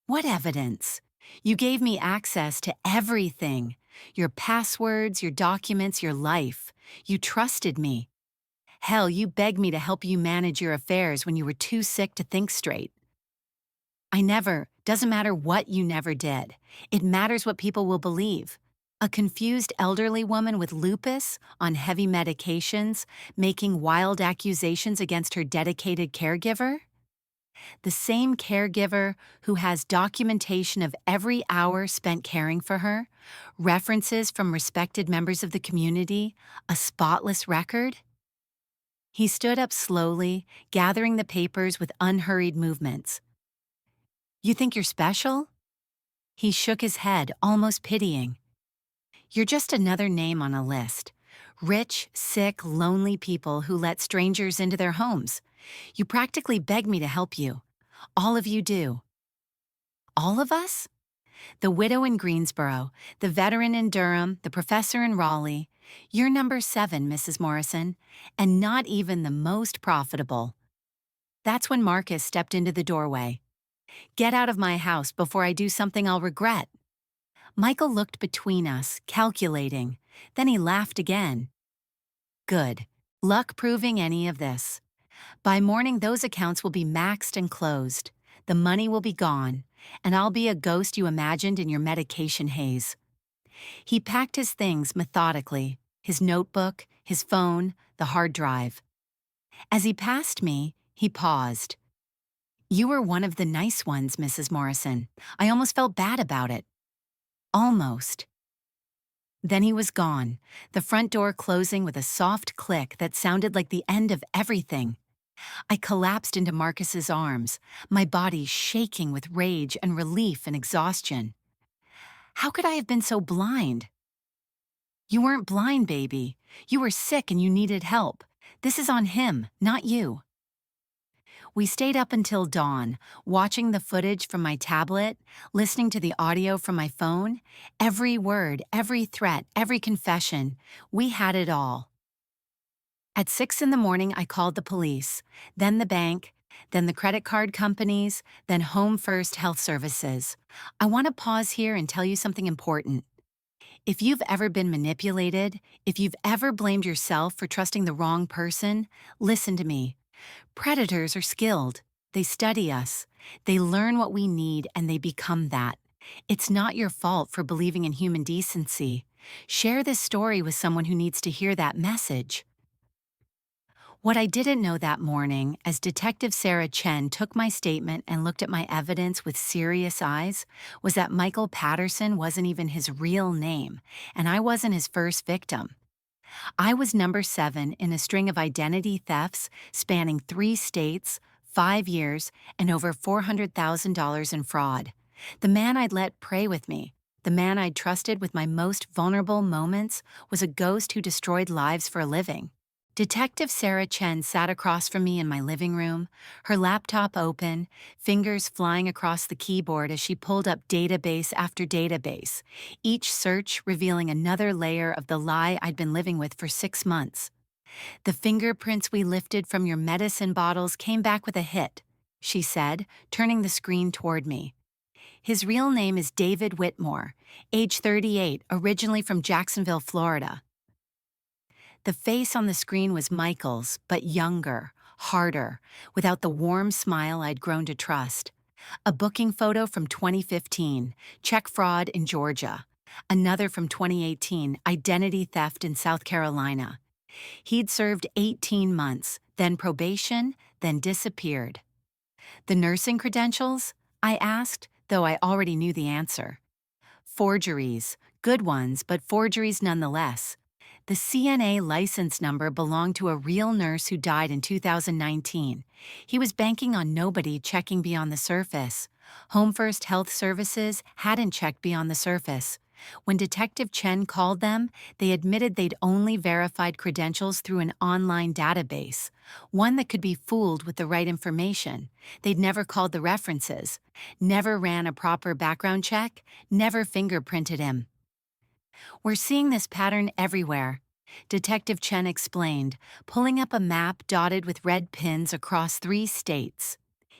Speaker 1: What evidence? You gave me access to everything. Your passwords, your documents, your life. You trusted me. Hell, you begged me to help you manage your affairs when you were too sick to think straight. Doesn't matter what you never did. It matters what people will believe. A confused elderly woman with lupus, on heavy medications, making wild accusations against her dedicated caregiver? The same caregiver who has documentation of every hour spent caring for her, references from respected members of the community, a spotless record? He stood up slowly, gathering the papers with unhurried movements. You think you're special? He shook his head, almost pitying. You're just another name on a list. Rich, sick, lonely people who let strangers into their homes. You practically beg me to help you. All of you do. All of us? The widow in Greensboro, the veteran in Durham, the professor in Raleigh. You're number 7, Mrs. Morrison, and not even the most profitable. That's when Marcus stepped into the doorway. Get out of my house before I do something I'll regret. Michael looked between us, calculating. Then he laughed again. Good. Luck proving any of this. By morning, those accounts will be maxed and closed. The money will be gone, and I'll be a ghost you imagined in your medication haze. He packed his things methodically, his notebook, his phone, the hard drive. As he passed me, he paused. You were one of the nice ones, Mrs. Morrison. I almost felt bad about it. Almost. Then he was gone, the front door closing with a soft click that sounded like the end of everything. I collapsed into Marcus's arms, my body shaking with rage and relief and exhaustion. How could I have been so blind? You weren't blind, baby. You were sick and you needed help. This is on him, not you. We stayed up until dawn, watching the footage from my tablet, listening to the audio from my phone. Every word, every threat, every confession. We had it all. At 6 in the morning, I called the police, then the bank, then the credit card companies, then Home First Health Services. I want to pause here and tell you something important. If you've ever been manipulated, if you've ever blamed yourself for trusting the wrong person, listen to me. Predators are skilled. They study us. They learn what we need and they become that. It's not your fault for believing in human decency. Share this story with someone who needs to hear that message. What I didn't know that morning, as Detective Sarah Chen took my statement and looked at my evidence with serious eyes, was that Michael Patterson wasn't even his real name, and I wasn't his first victim. I was number 7 in a string of identity thefts spanning 3 states, 5 years, and over $400,000 in fraud. The man I'd let pray with me, the man I'd trusted with my most vulnerable moments, was a ghost who destroyed lives for a living. Detective Sarah Chen sat across from me in my living room, her laptop open, fingers flying across the keyboard as she pulled up database after database, each search revealing another layer of the lie I'd been living with for 6 months. The fingerprints we lifted from your medicine bottles came back with a hit, she said, turning the screen toward me. His real name is David Whitmore, age 38, originally from Jacksonville, Florida. The face on the screen was Michael's, but younger, harder, without the warm smile I'd grown to trust. A booking photo from 2015, check fraud in Georgia. Another from 2018, identity theft in South Carolina. He'd served 18 months, then probation, then disappeared. The nursing credentials? I asked, though I already knew the answer. Forgeries, good ones, but forgeries nonetheless. The CNA license number belonged to a real nurse who died in 2019. He was banking on nobody checking beyond the surface. Home First Health Services hadn't checked beyond the surface. When Detective Chen called them, they admitted they'd only verified credentials through an online database, one that could be fooled with the right information. They'd never called the references, never ran a proper background check, never fingerprinted him. We're seeing this pattern everywhere, Detective Chen explained, pulling up a map dotted with red pins across 3 states.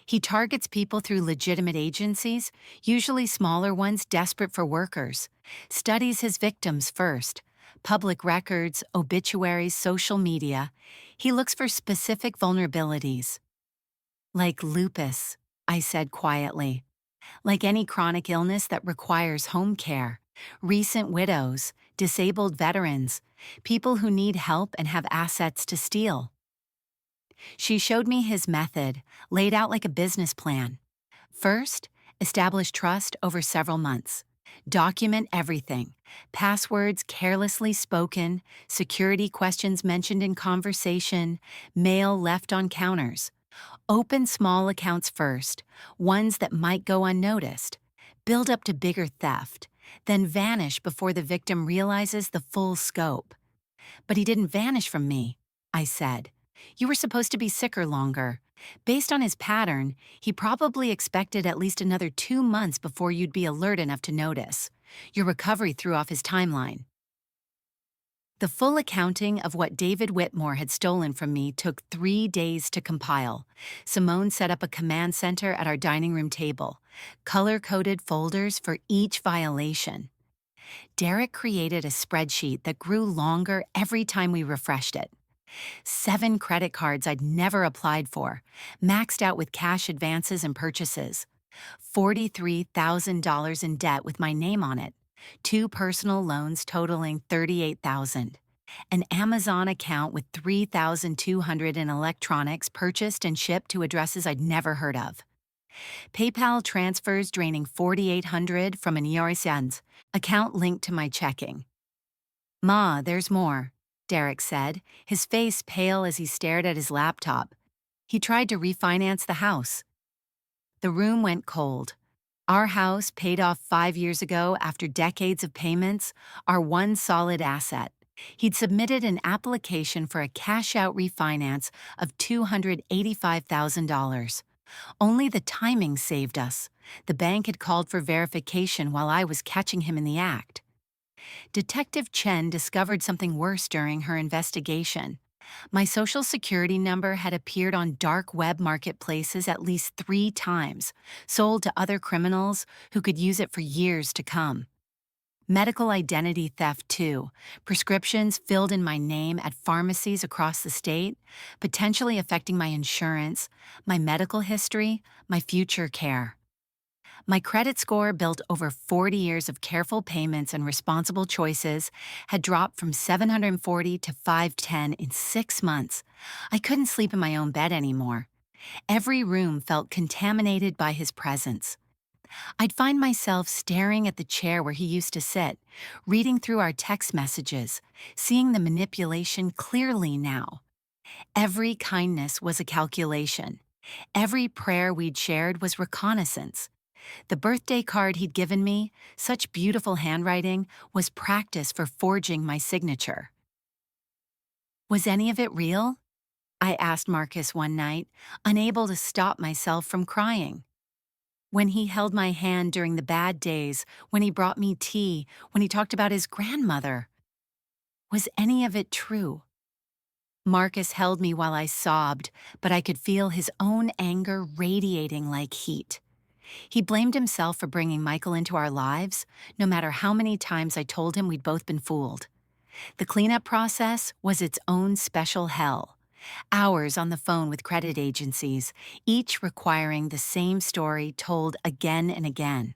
Speaker 1: He targets people through legitimate agencies, usually smaller ones desperate for workers. Studies his victims first. Public records, obituaries, social media. He looks for specific vulnerabilities. Like lupus, I said quietly. Like any chronic illness that requires home care. Recent widows, disabled veterans, people who need help and have assets to steal. She showed me his method, laid out like a business plan. First, establish trust over several months. Document everything. Passwords carelessly spoken, security questions mentioned in conversation, mail left on counters. Open small accounts first, ones that might go unnoticed. build up to bigger theft, then vanish before the victim realizes the full scope. But he didn't vanish from me, I said. You were supposed to be sicker longer. Based on his pattern, he probably expected at least another 2 months before you'd be alert enough to notice. Your recovery threw off his timeline. The full accounting of what David Whitmore had stolen from me took 3 days to compile. Simone set up a command center at our dining room table, color-coded folders for each violation. Derek created a spreadsheet that grew longer every time we refreshed it. 7 credit cards I'd never applied for, maxed out with cash advances and purchases. $43,000 in debt with my name on it. 2 personal loans totaling $38,000. An Amazon account with $3,200 in electronics purchased and shipped to addresses I'd never heard of. PayPal transfers draining $4,800 from an ERCN's account linked to my checking. Ma, there's more, Derek said, his face pale as he stared at his laptop. He tried to refinance the house. The room went cold. Our house, paid off 5 years ago after decades of payments, our one solid asset. He'd submitted an application for a cash-out refinance of $285,000. Only the timing saved us. The bank had called for verification while I was catching him in the act. Detective Chen discovered something worse during her investigation. My social security number had appeared on dark web marketplaces at least 3 times, sold to other criminals who could use it for years to come. Medical identity theft, too. Prescriptions filled in my name at pharmacies across the state, potentially affecting my insurance, my medical history, my future care. My credit score, built over 40 years of careful payments and responsible choices, had dropped from 740 to 510 in 6 months. I couldn't sleep in my own bed anymore. Every room felt contaminated by his presence. I'd find myself staring at the chair where he used to sit, reading through our text messages, seeing the manipulation clearly now. Every kindness was a calculation. Every prayer we'd shared was reconnaissance. The birthday card he'd given me, such beautiful handwriting, was practice for forging my signature. Was any of it real? I asked Marcus one night, unable to stop myself from crying. When he held my hand during the bad days, when he brought me tea, when he talked about his grandmother. Was any of it true? Marcus held me while I sobbed, but I could feel his own anger radiating like heat. He blamed himself for bringing Michael into our lives, no matter how many times I told him we'd both been fooled. The cleanup process was its own special hell. Hours on the phone with credit agencies, each requiring the same story told again and again.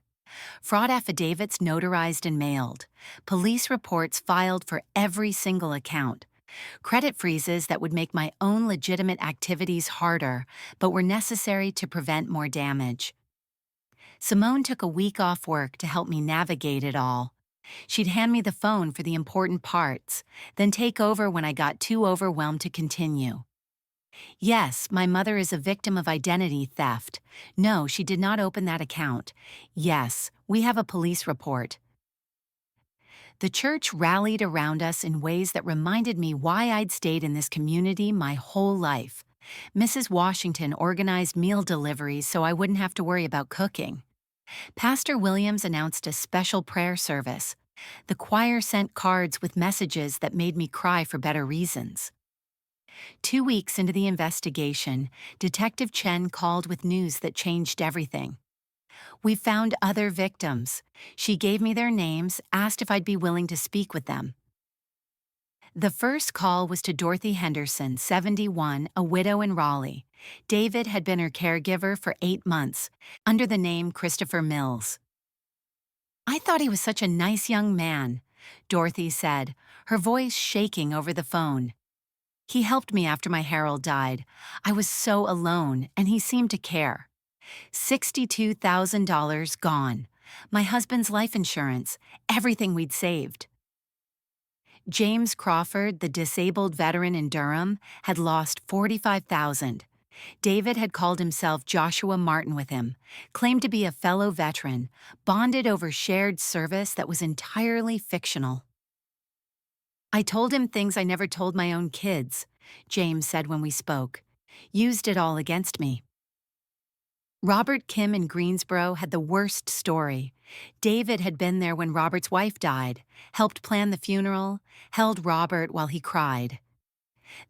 Speaker 1: Fraud affidavits notarized and mailed. Police reports filed for every single account. Credit freezes that would make my own legitimate activities harder, but were necessary to prevent more damage. Simone took a week off work to help me navigate it all. She'd hand me the phone for the important parts, then take over when I got too overwhelmed to continue. Yes, my mother is a victim of identity theft. No, she did not open that account. Yes, we have a police report. The church rallied around us in ways that reminded me why I'd stayed in this community my whole life. Mrs. Washington organized meal deliveries so I wouldn't have to worry about cooking. Pastor Williams announced a special prayer service. The choir sent cards with messages that made me cry for better reasons. 2 weeks into the investigation, Detective Chen called with news that changed everything. We found other victims. She gave me their names, asked if I'd be willing to speak with them. The first call was to Dorothy Henderson, 71, a widow in Raleigh. David had been her caregiver for 8 months, under the name Christopher Mills. I thought he was such a nice young man, Dorothy said, her voice shaking over the phone. He helped me after my Harold died. I was so alone, and he seemed to care. $62,000 gone. My husband's life insurance, everything we'd saved. James Crawford, the disabled veteran in Durham, had lost $45,000. David had called himself Joshua Martin with him, claimed to be a fellow veteran, bonded over shared service that was entirely fictional. I told him things I never told my own kids, James said when we spoke. Used it all against me. Robert Kim in Greensboro had the worst story. David had been there when Robert's wife died, helped plan the funeral, held Robert while he cried.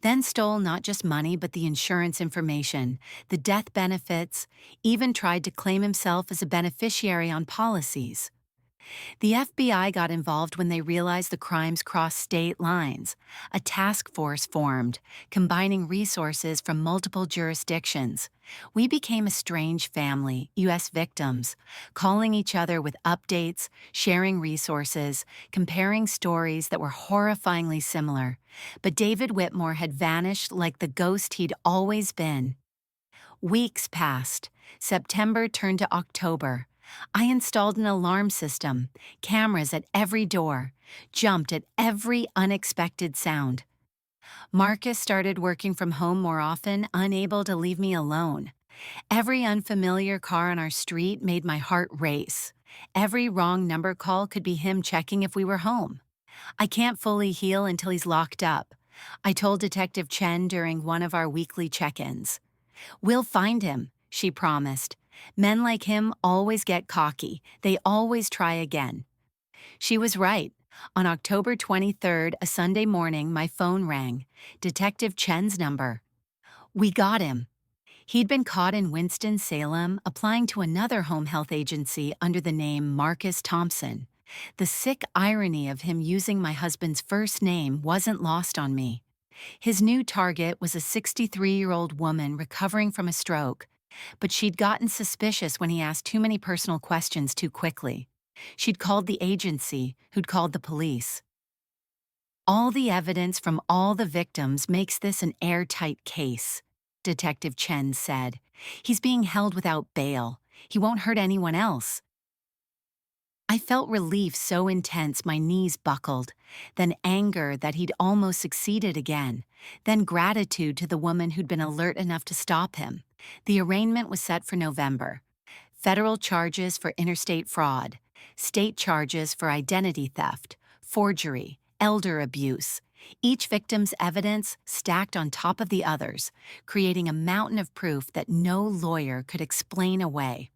Speaker 1: Then stole not just money but the insurance information, the death benefits, even tried to claim himself as a beneficiary on policies. The FBI got involved when they realized the crimes crossed state lines. A task force formed, combining resources from multiple jurisdictions. We became a strange family, U.S. victims, calling each other with updates, sharing resources, comparing stories that were horrifyingly similar. But David Whitmore had vanished like the ghost he'd always been. Weeks passed. September turned to October. I installed an alarm system, cameras at every door, jumped at every unexpected sound. Marcus started working from home more often, unable to leave me alone. Every unfamiliar car on our street made my heart race. Every wrong number call could be him checking if we were home. I can't fully heal until he's locked up, I told Detective Chen during one of our weekly check-ins. We'll find him, she promised. Men like him always get cocky. They always try again. She was right. On October 23rd, a Sunday morning, my phone rang. Detective Chen's number. We got him. He'd been caught in Winston-Salem, applying to another home health agency under the name Marcus Thompson. The sick irony of him using my husband's first name wasn't lost on me. His new target was a 63-year-old woman recovering from a stroke. But she'd gotten suspicious when he asked too many personal questions too quickly. She'd called the agency, who'd called the police. All the evidence from all the victims makes this an airtight case, Detective Chen said. He's being held without bail. He won't hurt anyone else. I felt relief so intense my knees buckled, then anger that he'd almost succeeded again, then gratitude to the woman who'd been alert enough to stop him. The arraignment was set for November. Federal charges for interstate fraud, state charges for identity theft, forgery, elder abuse. Each victim's evidence stacked on top of the others, creating a mountain of proof that no lawyer could explain away.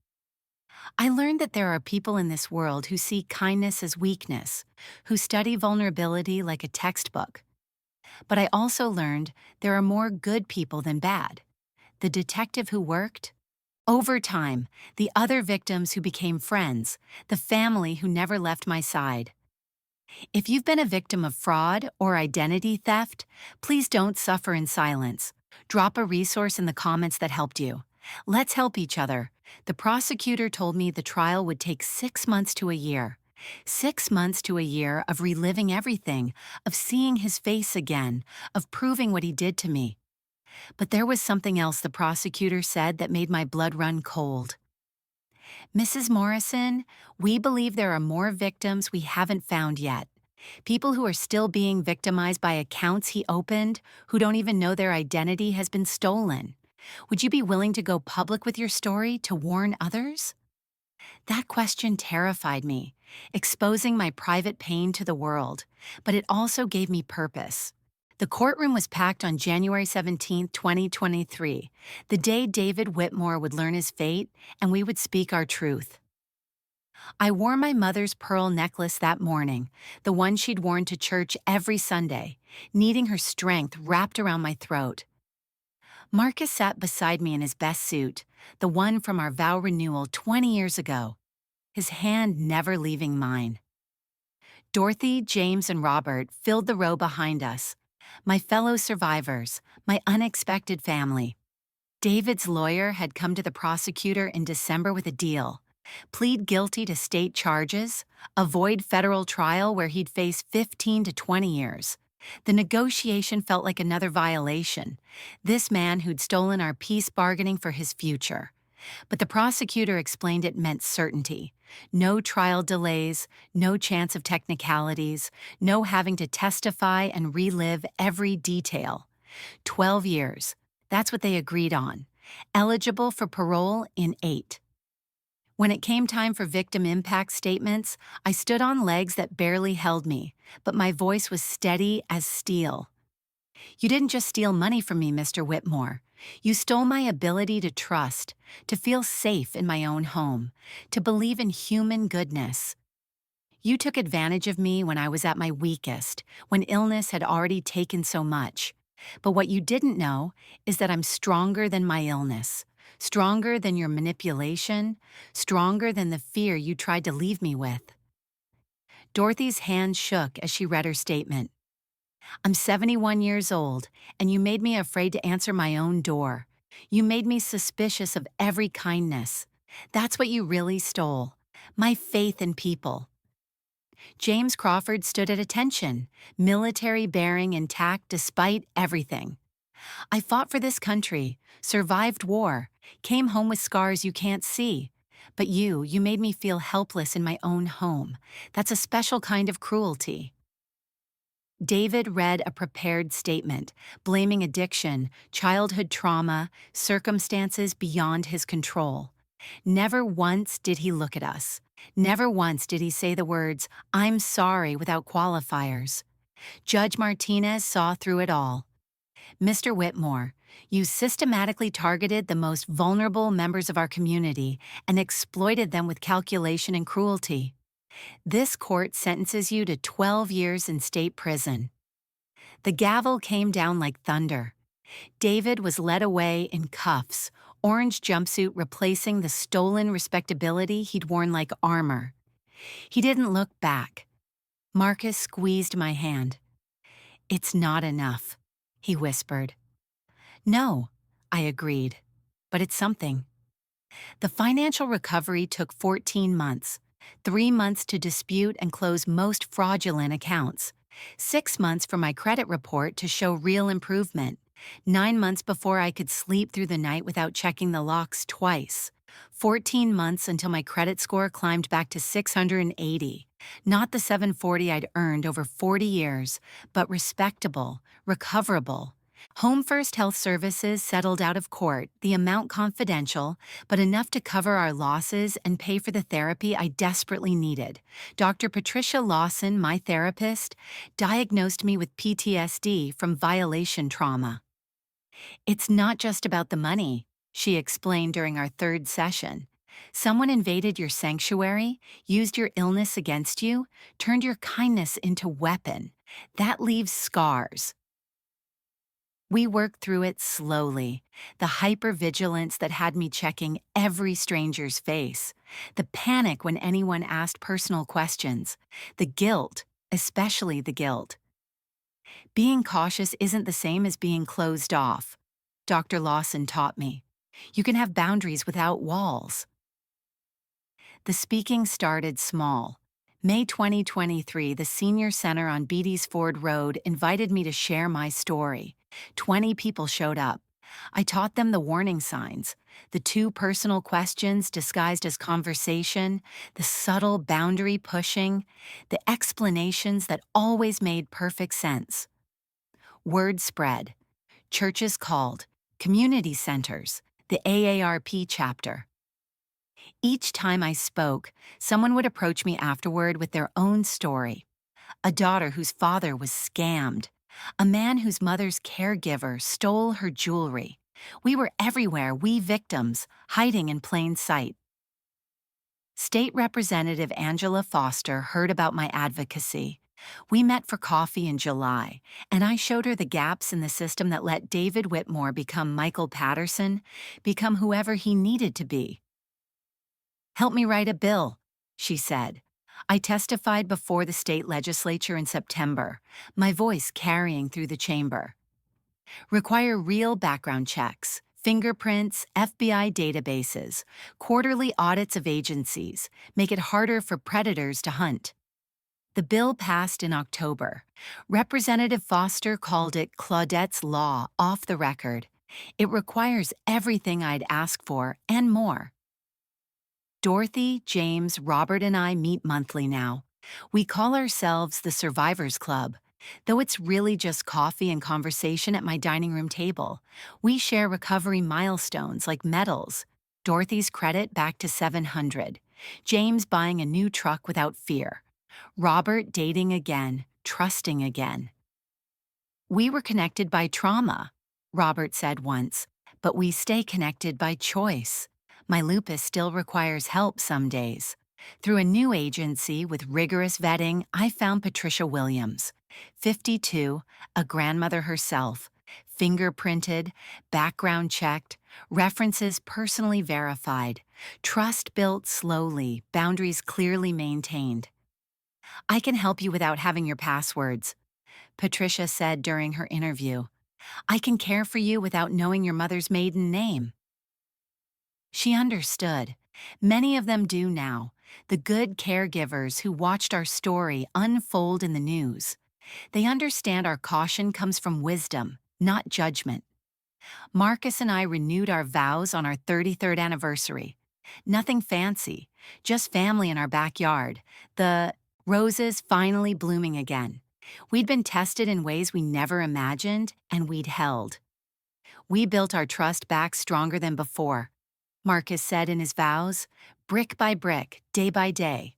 Speaker 1: I learned that there are people in this world who see kindness as weakness, who study vulnerability like a textbook. But I also learned there are more good people than bad. The detective who worked, over time, the other victims who became friends, the family who never left my side. If you've been a victim of fraud or identity theft, please don't suffer in silence. Drop a resource in the comments that helped you. Let's help each other. The prosecutor told me the trial would take 6 months to a year. 6 months to a year of reliving everything, of seeing his face again, of proving what he did to me. But there was something else the prosecutor said that made my blood run cold. Mrs. Morrison, we believe there are more victims we haven't found yet. People who are still being victimized by accounts he opened, who don't even know their identity has been stolen. Would you be willing to go public with your story to warn others? That question terrified me, exposing my private pain to the world, but it also gave me purpose. The courtroom was packed on January 17, 2023, the day David Whitmore would learn his fate and we would speak our truth. I wore my mother's pearl necklace that morning, the one she'd worn to church every Sunday, needing her strength wrapped around my throat. Marcus sat beside me in his best suit, the one from our vow renewal 20 years ago, his hand never leaving mine. Dorothy, James, and Robert filled the row behind us, my fellow survivors, my unexpected family. David's lawyer had come to the prosecutor in December with a deal: plead guilty to state charges, avoid federal trial where he'd face 15 to 20 years. The negotiation felt like another violation, this man who'd stolen our peace bargaining for his future. But the prosecutor explained it meant certainty. No trial delays, no chance of technicalities, no having to testify and relive every detail. 12 years. That's what they agreed on. Eligible for parole in 8. When it came time for victim impact statements, I stood on legs that barely held me, but my voice was steady as steel. You didn't just steal money from me, Mr. Whitmore. You stole my ability to trust, to feel safe in my own home, to believe in human goodness. You took advantage of me when I was at my weakest, when illness had already taken so much. But what you didn't know is that I'm stronger than my illness, stronger than your manipulation, stronger than the fear you tried to leave me with. Dorothy's hand shook as she read her statement. I'm 71 years old, and you made me afraid to answer my own door. You made me suspicious of every kindness. That's what you really stole. My faith in people. James Crawford stood at attention, military bearing intact despite everything. I fought for this country, survived war, came home with scars you can't see. But you made me feel helpless in my own home. That's a special kind of cruelty. David read a prepared statement, blaming addiction, childhood trauma, circumstances beyond his control. Never once did he look at us. Never once did he say the words, "I'm sorry," without qualifiers. Judge Martinez saw through it all. Mr. Whitmore, you systematically targeted the most vulnerable members of our community and exploited them with calculation and cruelty. This court sentences you to 12 years in state prison. The gavel came down like thunder. David was led away in cuffs, orange jumpsuit replacing the stolen respectability he'd worn like armor. He didn't look back. Marcus squeezed my hand. "It's not enough," he whispered. "No," I agreed, "but it's something." The financial recovery took 14 months, 3 months to dispute and close most fraudulent accounts, 6 months for my credit report to show real improvement, 9 months before I could sleep through the night without checking the locks twice, 14 months until my credit score climbed back to 680, not the 740 I'd earned over 40 years, but respectable, recoverable. Home First Health Services settled out of court, the amount confidential, but enough to cover our losses and pay for the therapy I desperately needed. Dr. Patricia Lawson, my therapist, diagnosed me with PTSD from violation trauma. "It's not just about the money," she explained during our third session. "Someone invaded your sanctuary, used your illness against you, turned your kindness into weapon. That leaves scars." We worked through it slowly, the hypervigilance that had me checking every stranger's face, the panic when anyone asked personal questions, the guilt, especially the guilt. Being cautious isn't the same as being closed off. Dr. Lawson taught me. You can have boundaries without walls. The speaking started small. May 2023, the Senior Center on Beatties Ford Road invited me to share my story. 20 people showed up. I taught them the warning signs, the 2 personal questions disguised as conversation, the subtle boundary pushing, the explanations that always made perfect sense. Word spread. Churches called, community centers, the AARP chapter. Each time I spoke, someone would approach me afterward with their own story. A daughter whose father was scammed. A man whose mother's caregiver stole her jewelry. We were everywhere, we victims, hiding in plain sight. State Representative Angela Foster heard about my advocacy. We met for coffee in July, and I showed her the gaps in the system that let David Whitmore become Michael Patterson, become whoever he needed to be. "Help me write a bill," she said. I testified before the state legislature in September, my voice carrying through the chamber. Require real background checks, fingerprints, FBI databases, quarterly audits of agencies, make it harder for predators to hunt. The bill passed in October. Representative Foster called it Claudette's Law off the record. It requires everything I'd asked for and more. Dorothy, James, Robert, and I meet monthly now. We call ourselves the Survivors Club, though it's really just coffee and conversation at my dining room table. We share recovery milestones like medals, Dorothy's credit back to 700, James buying a new truck without fear, Robert dating again, trusting again. We were connected by trauma, Robert said once, but we stay connected by choice. My lupus still requires help some days. Through a new agency with rigorous vetting, I found Patricia Williams, 52, a grandmother herself, fingerprinted, background checked, references personally verified, trust built slowly, boundaries clearly maintained. I can help you without having your passwords, Patricia said during her interview. I can care for you without knowing your mother's maiden name. She understood. Many of them do now, the good caregivers who watched our story unfold in the news. They understand our caution comes from wisdom, not judgment. Marcus and I renewed our vows on our 33rd anniversary. Nothing fancy, just family in our backyard, the roses finally blooming again. We'd been tested in ways we never imagined, and we'd held. We built our trust back stronger than before, Marcus said in his vows, brick by brick, day by day.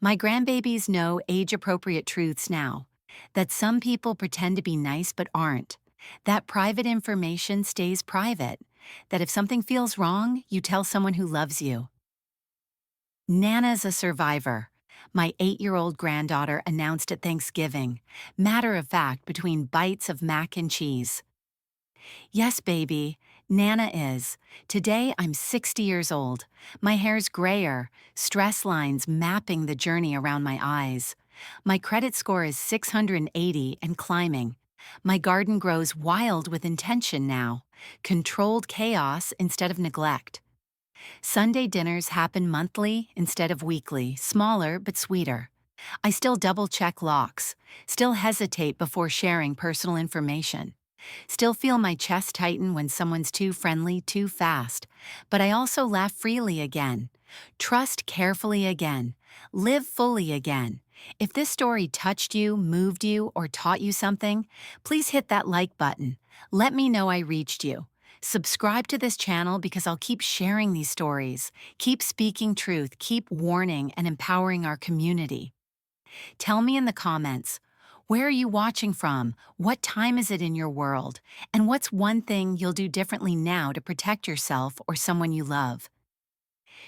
Speaker 1: My grandbabies know age-appropriate truths now, that some people pretend to be nice but aren't, that private information stays private, that if something feels wrong, you tell someone who loves you. Nana's a survivor, my 8-year-old granddaughter announced at Thanksgiving, matter of fact between bites of mac and cheese. Yes, baby, Nana is. Today I'm 60 years old. My hair's grayer, stress lines mapping the journey around my eyes. My credit score is 680 and climbing. My garden grows wild with intention now, controlled chaos instead of neglect. Sunday dinners happen monthly instead of weekly, smaller but sweeter. I still double-check locks, still hesitate before sharing personal information. Still feel my chest tighten when someone's too friendly, too fast. But I also laugh freely again. Trust carefully again. Live fully again. If this story touched you, moved you, or taught you something, please hit that like button. Let me know I reached you. Subscribe to this channel because I'll keep sharing these stories, keep speaking truth, keep warning and empowering our community. Tell me in the comments, where are you watching from? What time is it in your world? And what's one thing you'll do differently now to protect yourself or someone you love?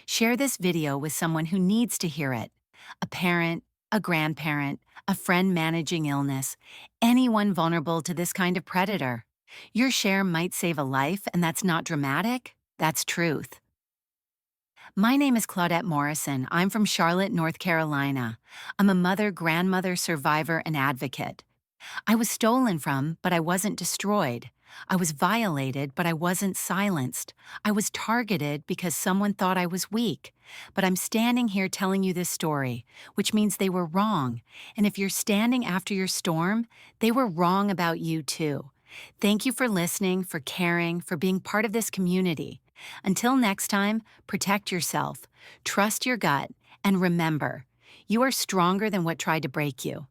Speaker 1: Share this video with someone who needs to hear it. A parent, a grandparent, a friend managing illness, anyone vulnerable to this kind of predator. Your share might save a life, and that's not dramatic, that's truth. My name is Claudette Morrison. I'm from Charlotte, North Carolina. I'm a mother, grandmother, survivor, and advocate. I was stolen from, but I wasn't destroyed. I was violated, but I wasn't silenced. I was targeted because someone thought I was weak. But I'm standing here telling you this story, which means they were wrong. And if you're standing after your storm, they were wrong about you too. Thank you for listening, for caring, for being part of this community. Until next time, protect yourself, trust your gut, and remember, you are stronger than what tried to break you.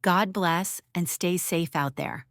Speaker 1: God bless and stay safe out there.